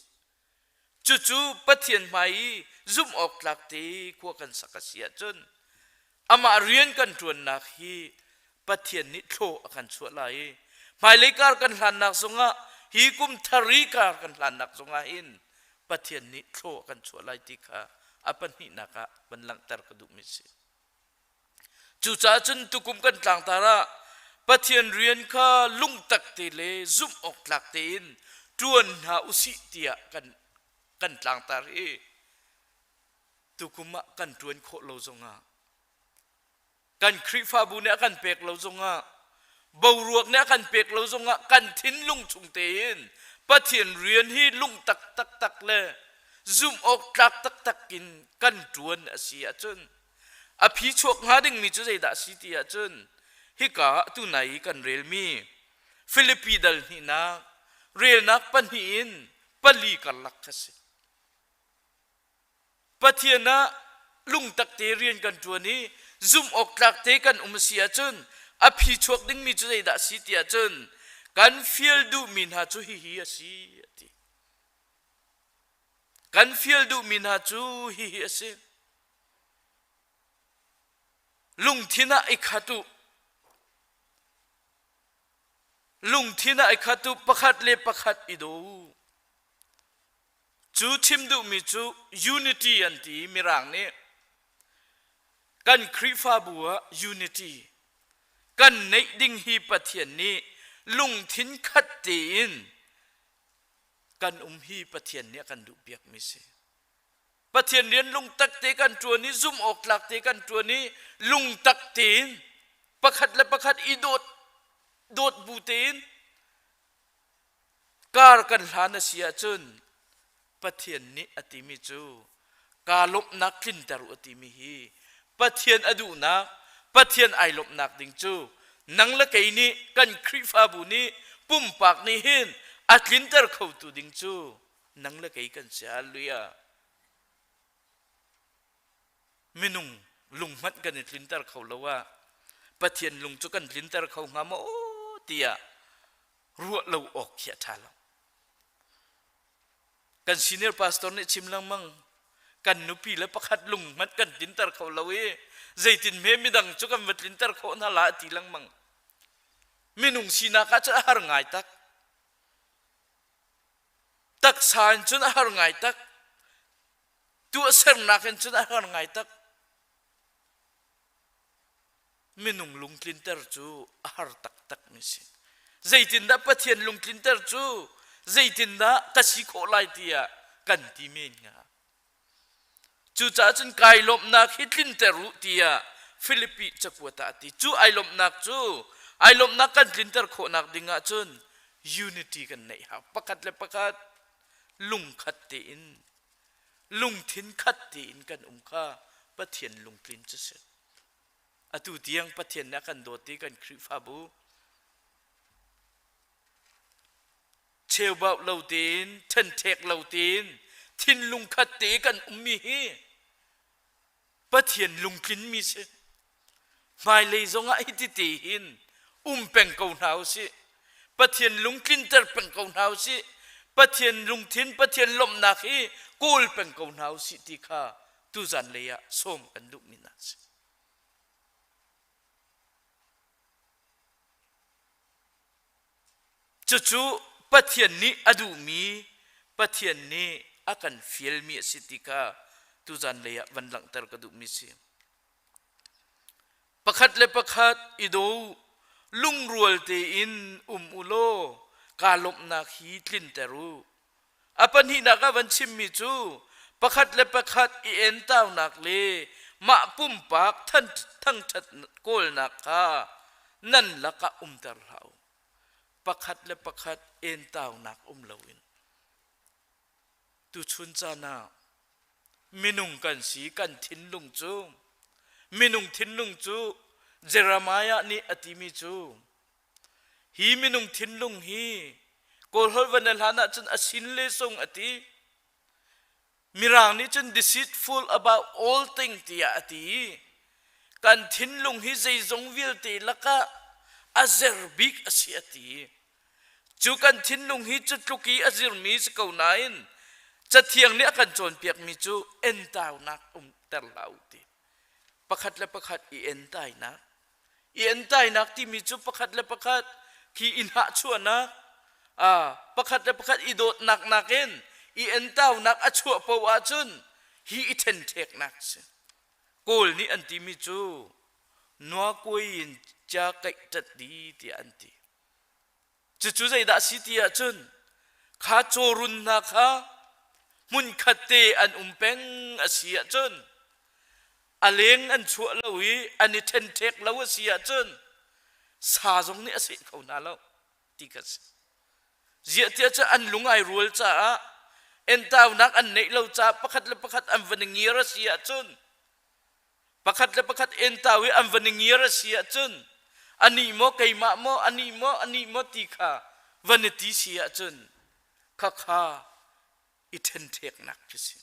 จู่ๆปะเทียนไม่ซุมออกหลักตีขั้วกันสักเสียจนอามาเรียนกันจวนนักฮีปะเทียนนิโลกันชัวไลหมายเลขการกันหลานนักสงะฮีกุมทารีการกันหลานนักสงะอินปะเทียนนิโลกันชัวไลติกาอาปันหินักะบันลังตรกดุมิสิจู่จ้าจนตุกุมกันต่างตาระปะเทียนเรียนข้าลุงตักเตเลซุมออกหลักเตนจวนหาอุสิเตียกันต่างตารีตุกุมะกันจวนโคโลจงะกันคริฟาบูเนี่ยกันเปกเราจงะเบารวกเนี่ยกันเปกเราจงะกันทิ้นลุงชุงเตนปะเทียนเรียนที่ลุงตักเลยซุมออกตักกินกันจวนอาเซียจนอภิชวกหาดึงมีจุดใจด่าสิเตียจนฮิกาตุไหนกันเรลมีฟิลิปปีดัลนี่นักเรลนักปันหินปลีกันลักขสิปะเทียนะลุงตักเตเรียนกันจวนนี้ซุมออกตักเตกันเสียจนอภิชวกดึงมีจุดใจด่าสิเตียจนกันฟิลดูมินหาจุฮิฮิสิกันฟิลดูมินหาจูฮิฮิเซลุงทินะไอขัตุลุงทินะไอขัตุประคัดเลประคัดอิโดจูชิมดูมิจู unity อันที่มีร่างนี้กันคริฟาบัว unity กันในดิ่งฮีปะเทียนนี้ลุงทินขัดตีนกันฮีปะเทียนเนี่ยกันดูเบียกมิเสปะเทียนเรียนลุงตักเตกันตัวนี้ซุ่มออกหลักเตกันตัวนี้ลุงตักเตนประคัดและประคัดอีโดดบูเตนการกันหานเสียจนปะเทียนนี้อติมิจูกาลบนักขึ้นตรุอติมิฮีปะเทียนอดูนักปะเทียนไอลบนักดิงจูนังละไกนี้กันคริฟาบุนี้ปุ่มปากนี้เห็นอัดลินเตอร์เข้าตูดิงจูนังละไกกันเสียลุยามินุงลุงมัดกันลินเตอร์เขาแล้วว่าปะเทียนลุงจุกันลินเตอร์เขางามโอ้เตียรัวเราออกเขียทาลกันซีเนียร์พาสตอร์เนี่ยชิมลังมั่งกันนุปีและประคัดลุงมัดกันลินเตอร์เขาแล้วใจตินเมมิดังจุกันมัดลินเตอร์เขาน่าละตีลังมั่งมินุงซีนักจะหาง่ายตักสานจนหาง่ายตักตัวเสรนักจนหาง่ายตักมินุงลุงคลินเตอร์จูหาตักมิสิใจตินดาปะเทียนลุงคลินเตอร์จูใจตินดากสิโคไลเตียกันที่เมงาจูจ้าจนกายลมนักฮิตลินเตอร์รูเตียฟิลิปปีจะปวดตาตีจูไอลมนักจูไอลมนักกันคลินเตอร์โคนักดิงาจนยูนิตี้กันในหาประคัดและประคัดลุงขัดตีนลุงทิ้นขัดตีนกันข้าปะเทียนลุงคลินจะเสร็จอตุเตียงปะเทียนนักกันโดตีกันคริฟาบูเชลบาเหล่าตีนทันเทกเหล่าตีนทิ้นลุงขัดตีกันมีปะเทียนลุงคลินมีเสไม่เลยจงไอติตีหินเป็นเกาหนาวสิปะเทียนลุงคลินเตอร์เป็นเกาหนาวสิปะเทียนลุงทิ้นปะเทียนลมนักฮีกูลเป็นเกาหนาวสิติข้าตุจันเลยะส้มกันดุมินัสจู่ๆปะเทียนนี้อดูมีปะเทียนนี้อาการฟิลมีสิติข้าตุจันเลยะวันหลังตรกดุมิสิประคัดและประคัดอิโดลุงรัวเตอินอุโลกาลบนักฮีทลินเตรูอปันหินักวันชิมมิจูประคัดและประคัดอีเอ็นเต้านักเลมาปุ่มปากท่านทั้งชัดโกลนักข้านั่นละกะตรเหาป ประคัดและประคัดเอ็นเต่าหนักเลวินตุชุนจานามินุงกันสีกันทินลุงจูมินุงทินลุงจูเจรามายะนี่อติมิจูฮีมินุงทินลุงฮีโกลฮอลวันลานะจนอสินเลสงอติมิรางนี้จน deceitful about all things ที่อติกันทินลุงฮีใจจงวิลตีละกะอาเซอร์บิกอสิอติจูกันทินลุงฮีจุดลุกีอาเซอร์มีสกาวนายนจะเทียงเนี้ยกันโจนเปียกมีจูเอ็นตาวนักแต่เหล่าตีประคัดและประคัดอีเอ็นตายนักอีเอ็นตายนักที่มีจูประคัดและประคัดขีอินหะชัวนะประคัดและประคัดอีโดดนักนักเอ็นอีเอ็นตาวนักอชัวปวาจุนฮีอิเทนเทกนักสิโกลนี้อันที่มีจูนัวกุยินจะเกิดจัดดีที่อันที่จู่ๆใจด่าสิที่จุนข้าโจรุนนักข้ามุนขัดเตอันเป็งอาเซียจนอเลงอันชั่วเลวิอันนี้เทนเทกเลวเสียจนสาจงนี้อาเซียเขาหน้าเราติกัสเจียเตียจะอันลุงไอรัวจ้าเอ็นตาวนักอันเนเราจ้าประคัดและประคัดอันวันเงียรเสียจนประคัดและประคัดเอ็นตาวิอันวันเงียรเสียจนอันนี้โมไกมาโมอันนี้โมติขาวันนี้เสียจนข้าอิเทนเทกนักที่สิ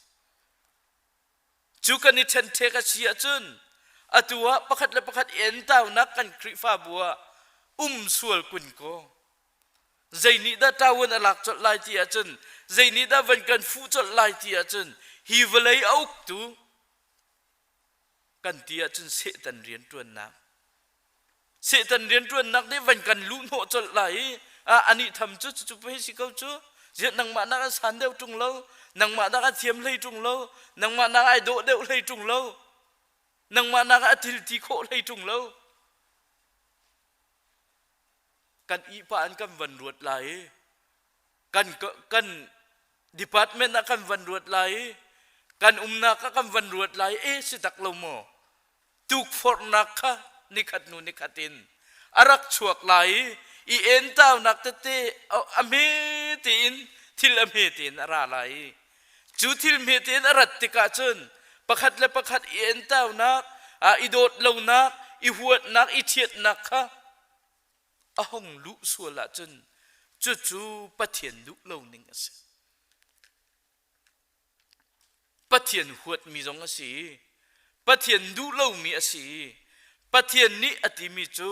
จูกันอิเทนเทกเสียจนอตัวประคัดและประคัดเอ็นเต้านักกันคริฟ้าบัวสวลกุนโกใจนี้ได้ตาวันอลักจดลายที่อาจนใจนี้ได้วันกันฟูจดลายที่อาจนฮีเวลัยเอาตูกันที่อาจนเสตันเรียนตัวนักเสตันเรียนตัวนักได้วันกันลุ้นหัวจดลายอันนี้ทำจุดไปสิเขาจุเจ้านังมานักสันเดียวจุงเล่านังมานักเทียมเลยจุงเล่านังมานักไอโดเดียวเลยจุงเล่านังมานักทิลติโคเลยจุงเล่ากันอีปานกันวันรวดไหลกันดีพาร์ตเมนต์นักกันวันรวดไหลกันนักกันวันรวดไหลสิตักลมตุกฟอร์นักค่ะนิขัดนูนิขัดินอารักชวกไหลอีเอ็นเต้านักเตะเอาอเมตินทิลอเมตินอะไรไหลจูทิลเมตินอรัตติกาจนประคัดและประคัดอีเอ็นเต้านักอีโดดเหล่านักอีหัวนักอีเทียดนักค่ะห้องลุสัวละจนจู่ปะเทียนลุเหล่านึงสิปะเทียนหัวมีจงสิปะเทียนลุเหล่ามีสิปะเทียนนี้อติมีจู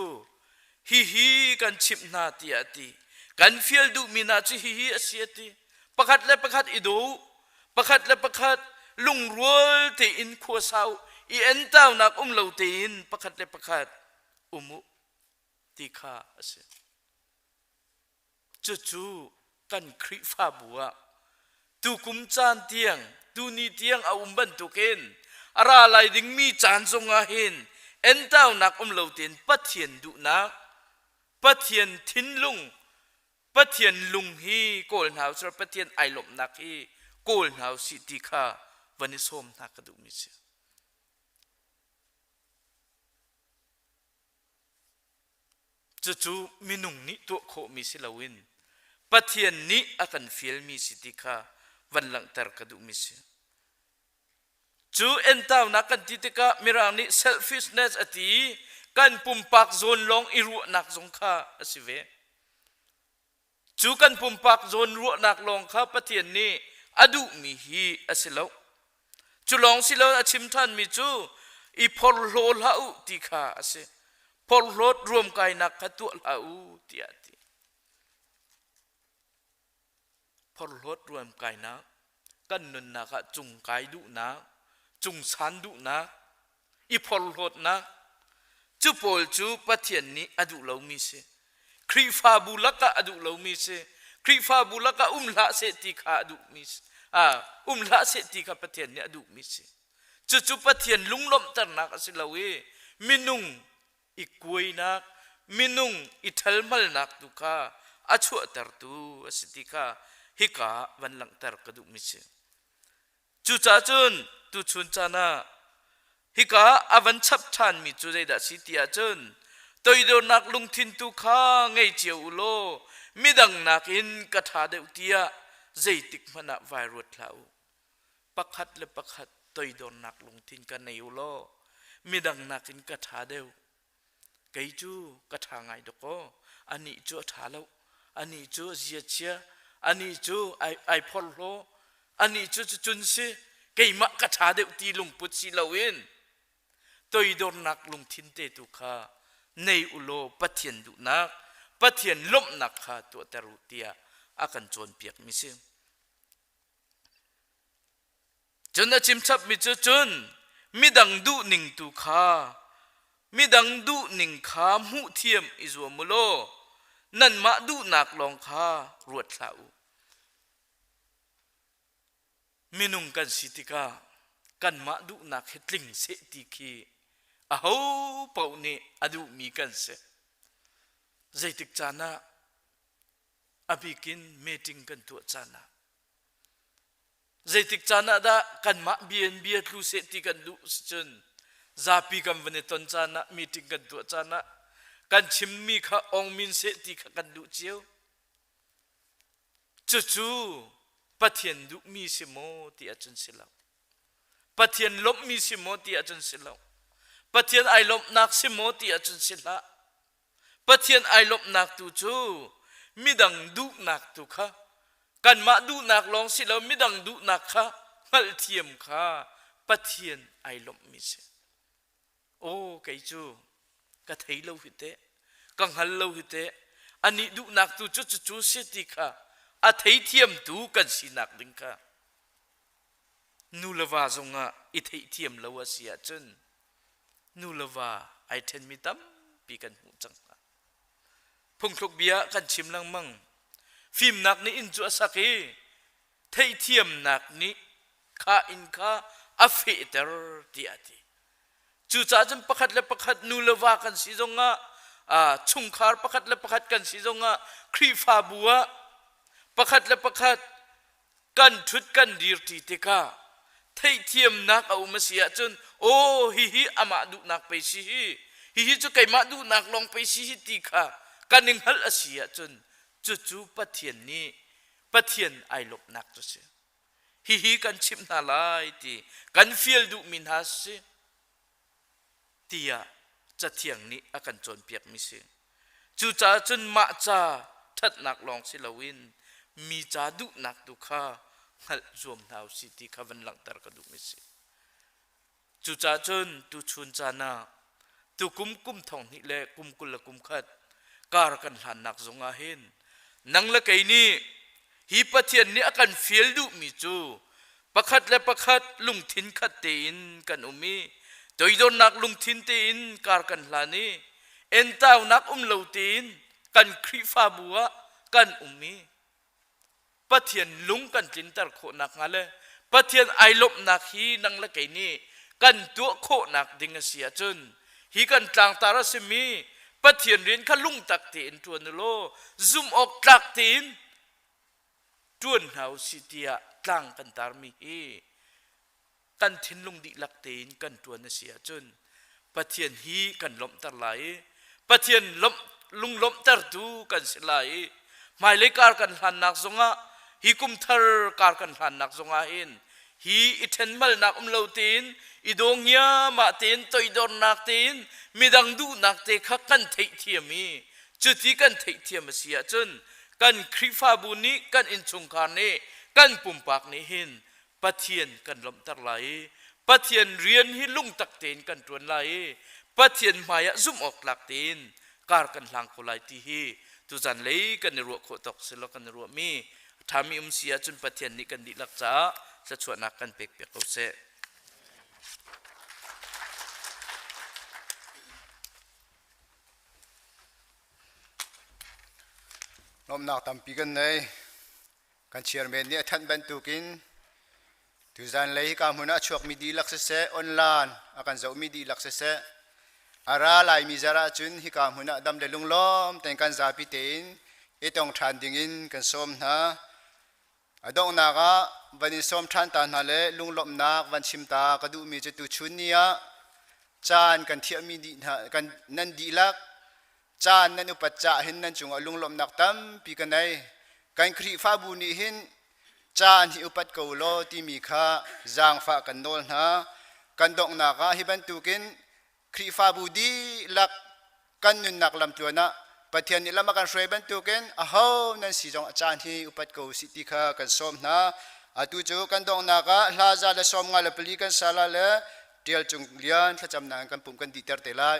ฮีกันชิมนาตีอติกันฟิลดูมีนาจูฮีอสิอติประคัดและประคัดอีดูประคัดและประคัดลุงรัวเตอินขัวสาวอีเอ็นเต้านักเหล่าเตอินประคัดและประคัดมุติข้าสิจู่กันคริฟ้าบัวตูกุมจานเตียงตูนีเตียงเอาบันตุเกนอะไรดิ่งมีจานทรงอาเห็นเอ็นเต้านักเหล่าเตอินปัทเทียนดุนักปัทเทียนทินลุงปัทเทียนลุงฮีโกลหาวสระปัทเทียนไอหลบนักฮีโกลหาวสิติข้าวันนี้ส้มนักกระดูมิเสจู่มินุงนี้ตัวโคมิสิลาวินปัทเทียนนี้อาการฟิลมีสิติข้าวันหลังตรกระดูมิเสจู่เอ็นเต้านักกันติติกามิรางนี้ selfishness อติกันปุ่มปักโซนลงอิรุนักสงข้าสิเวจู่กันปุ่มปักโซนรัวนักลงข้าปัทเทียนนี้อดุมีฮีอสิลาจู่ลองสิลาชิมท่านมีจู่อีพอลโลลาอุติข้าสิพอลรถรวมกายนักขัดตัวลาอูติอาติพอลรถรวมกายนักกันนุนนักจุงกายดุนักจุงสันดุนักอีพอลรถนักจูปอลจูปัทเทียนนี้อดุเหล่ามิเสครีฟาบุลักะอดุเหล่ามิเสครีฟาบุลักะละเสติขาอดุมิเสละเสติขาปัทเทียนนี้อดุมิเสจู่ปัทเทียนลุงล้มตระหนักสิลาเวมินุงอีกวยนักมินุงอิทัลมัลนักตุกาอาชัวตรตูสติกาฮิกาวันหลังตรกดุมิเสจู่จ้าจุนตุชุนจานาฮิกาอวันชับชันมิจูใจดัสิติอาจุนตัวอีโดนักลุงทินตุข้าไงเจียวโล มิดังนักอินกระถาเดียวเตียใจติกมันอะไวรัสเหล่าปักขัดและปักขัดตัวโดนนักลงทิ้งกันในอุโลมิดังนักอินกระถาเดียวไกจูกระถางไงดอกอันนี้จูถาแล้วอันนี้จูเจียเชียอันนี้จูไอพอลโลอันนี้จูจุนซีไกมักกระถาเดียวตีลุงปุชิลาวินตัวโดนนักลงทิ้งเตตุขาในอุโลปัทยันดุนักปัทยันล้มนักขาตัวตรุเตียอากันจวนเปียกมิซิจนอาจิมชับมิจนมิดังดูหนิงตุขามิดังดูหนิงขามุเทียมอิจวมุโลนั่นมาดูนักลองขารวดเสามินุงกันสิติกากันมาดูนักเฮตลิงเสติกีอาหูเป่าเนี่ยอดูมีกันเสใจติกจานะอภิกินเมติงกันตัวจานะใจติกจานะดากันมาเบียนลูเสติกันดูจนซาปีกันวันนี้ตอนจานะเมติงกันตัวจานะกันชิมมีข้าองมินเสติกันดูเจียวจู่ปัทยันดูมีสิโมติอาจารย์สิลาปัทยันลบมีสิโมติอาจารย์สิลาปัทยันไอลบนักสิโมติอาจารย์สิลาปัทยันไอลบนักตูจูมิดังดูนักตุค่ะกันมาดูนักลองสิแล้วมิดังดูนักค่ะฮัลเทียมค่ะปัทยันไอลบมิเสโอ้ไกจูกะเทยเลวหิเตกังฮัลเลวหิเตอันนี้ดูนักตูจูเสติค่ะอาเทยเทียมดูกันสินักดึงค่ะนูลวาจงอ่ะอิเทยเทียมเลวเสียจนนูลวาไอเทนมิตัมปีกันหูจังพงทกเบียกันชิมลังมังฟิล์มนักนี้อินจัวสักเทยเทียมนักนี้ข้าอินข้าอัฟเอเตอร์ที่อาทิจู่จ้าจนประคัดและประคัดนูเลวากันสิจงอ่ะชุงคาร์ประคัดและประคัดกันสิจงอ่ะครีฟาบัวประคัดและประคัดกันทุดกันดีร์ตีเตกาเทยเทียมนักเอามาเสียจนโอ้ฮิอามาดูนักไปสิฮิจะไก่มาดูนักลองไปสิตีกากันหนึ่งฮัลอาเสียจนจู่ปัทยันนี้ปัทยันไอลบนักตัวเสียฮิกันชิมนาลายตีกันฟิลดูมินฮัสตียจะเที่ยงนี้อากันจนเปียกมิเสียจู่จ้าจนมาจ้าทัดนักลองสิลาวินมีจ้าดูนักดูข้าฮัลจวมนาวสิตีข้าวันหลังตรกดูมิเสียจู่จ้าจนตุชุนจานาตุกุมทองนี่แหละกุมกุลกุมขัดการกันหันนักสงอาเห็นนังละไกนี้ฮิปเทียนนี้อาการฟิลดูมิจูประคัดและประคัดลุงทินขัดเตินกันอุมีโดยโดนนักลุงทินเตินการกันลานี้เอ็นต้านักเลวเตินกันครีฟาบัวกันอุมีปะเทียนลุงกันจินตรโคนักงาเลยปะเทียนไอลบนักฮีนังละไกนี้กันตัวโคนักดิงเสียจนฮีกันต่างตาราสมีปัทยันเรียนขลุงตักเตียนตัวนโลซุ่มออกตักเตียนจวนหาวสิเตียกลางกันตารมีกันทิ้นลุงดิลักเตียนกันตัวนเสียจนปัทยันฮีกันล้มตะไหลปัทยันล้มตะดูกันสิไหลหมายเลขการกันหันนักสงะฮีกุมทาร์การกันหันนักสงะเห็นฮีอิเทนมัลนักเลวเตียนอิดงยามาเตียนตัวดอนนักเตียนมิดังดูนักเตะขักันเทเทียมีจุดที่กันเทเทียมเสียจนกันคริฟาบุนีกันอินชงคานีกันปุ่มปากนี้เห็นปัทยันกันลมตะไหลปัทยันเรียนให้ลุงตักเตียนกันตัวไหลปัทยันมายะซุ่มออกหลักเตียนการกันหลังคนไหลที่ฮีตุจันเลยกันในรัวโคตกสลกันในรัวมีทามีเสียจนปัทยันนี้กันดิลักษาจะชวนนักกันเปียกเอาเสลมหนักตามปีกันเลยกันเชียร์เมนเนี่ยท่านบรรทุกินทุจานเลยการมุนาชวกมีดีลักษณะออนไลน์อาการจะมีดีลักษณะอาราลายมีจาระจุนที่การมุนาดำเดลุงล้อมแต่การจะพิเตนต้องทานดิ่งกันสมนะดงนักวันนี้สมทานตาหนาเลลุงล้อมนักวันชิมตากระดูมีจะตุชุนเนี่ยจานกันเทียมีดีกันนันดีลัก จานนันอุปจ่าหินนันจุงอลุงลมนักตั้มปีกันไหนกันครีฟ้าบุญหินจานที่อุปัตเกาโลที่มีข้าจางฟ้ากันโนลนะกันดอกนักฮิบันตุกินครีฟ้าบุดีลักกันนุนนักลำตัวนะปะเทียนนิลมากันช่วยบันตุกินอ้าวนั่นสิจงจานที่อุปัตเกาสิติข้ากันสมนะอาตุจูกันดอกนักลาซาเลสมงาเลปลีกันซาลาเลเดียลจงเลียนถ้าจำนานกันปุ่มกันดีเตอร์เตลาย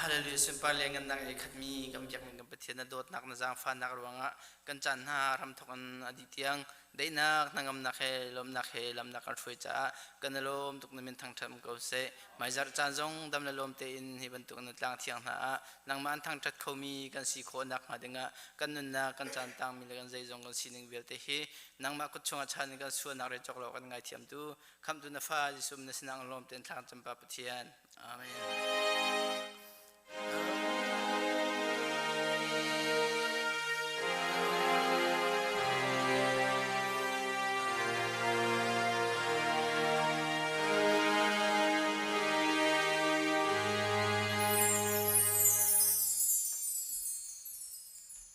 ฮาเลลูยาสิมปาเลงันนักเอกขัดมีกำจักมีกำปะเทียนโดดนักนจางฟันนักรวงะกันจันหารำทกันอดีตยังได้นักนางำนักเฮลมนักเฮลมนักการช่วยจ้ากันลมตุกนมินทางทำเขาเสไม่จัดจานจงดำนลมเตอินฮิบันตุกนัดลางเทียงหน้านางมันทางจัดเขามีกันสีโคนักมาดึงะกันนุนนักกันจันตังมีกันใจจงกันสีหนึ่งเวลเตฮีนางมาคุดชงอาชานิกันส่วนนักเรจกโลกันไงเทียมดูคำตุนฟ้าจิสุมนสนางลมเต็นทางจำปาปะเทียนอาเมน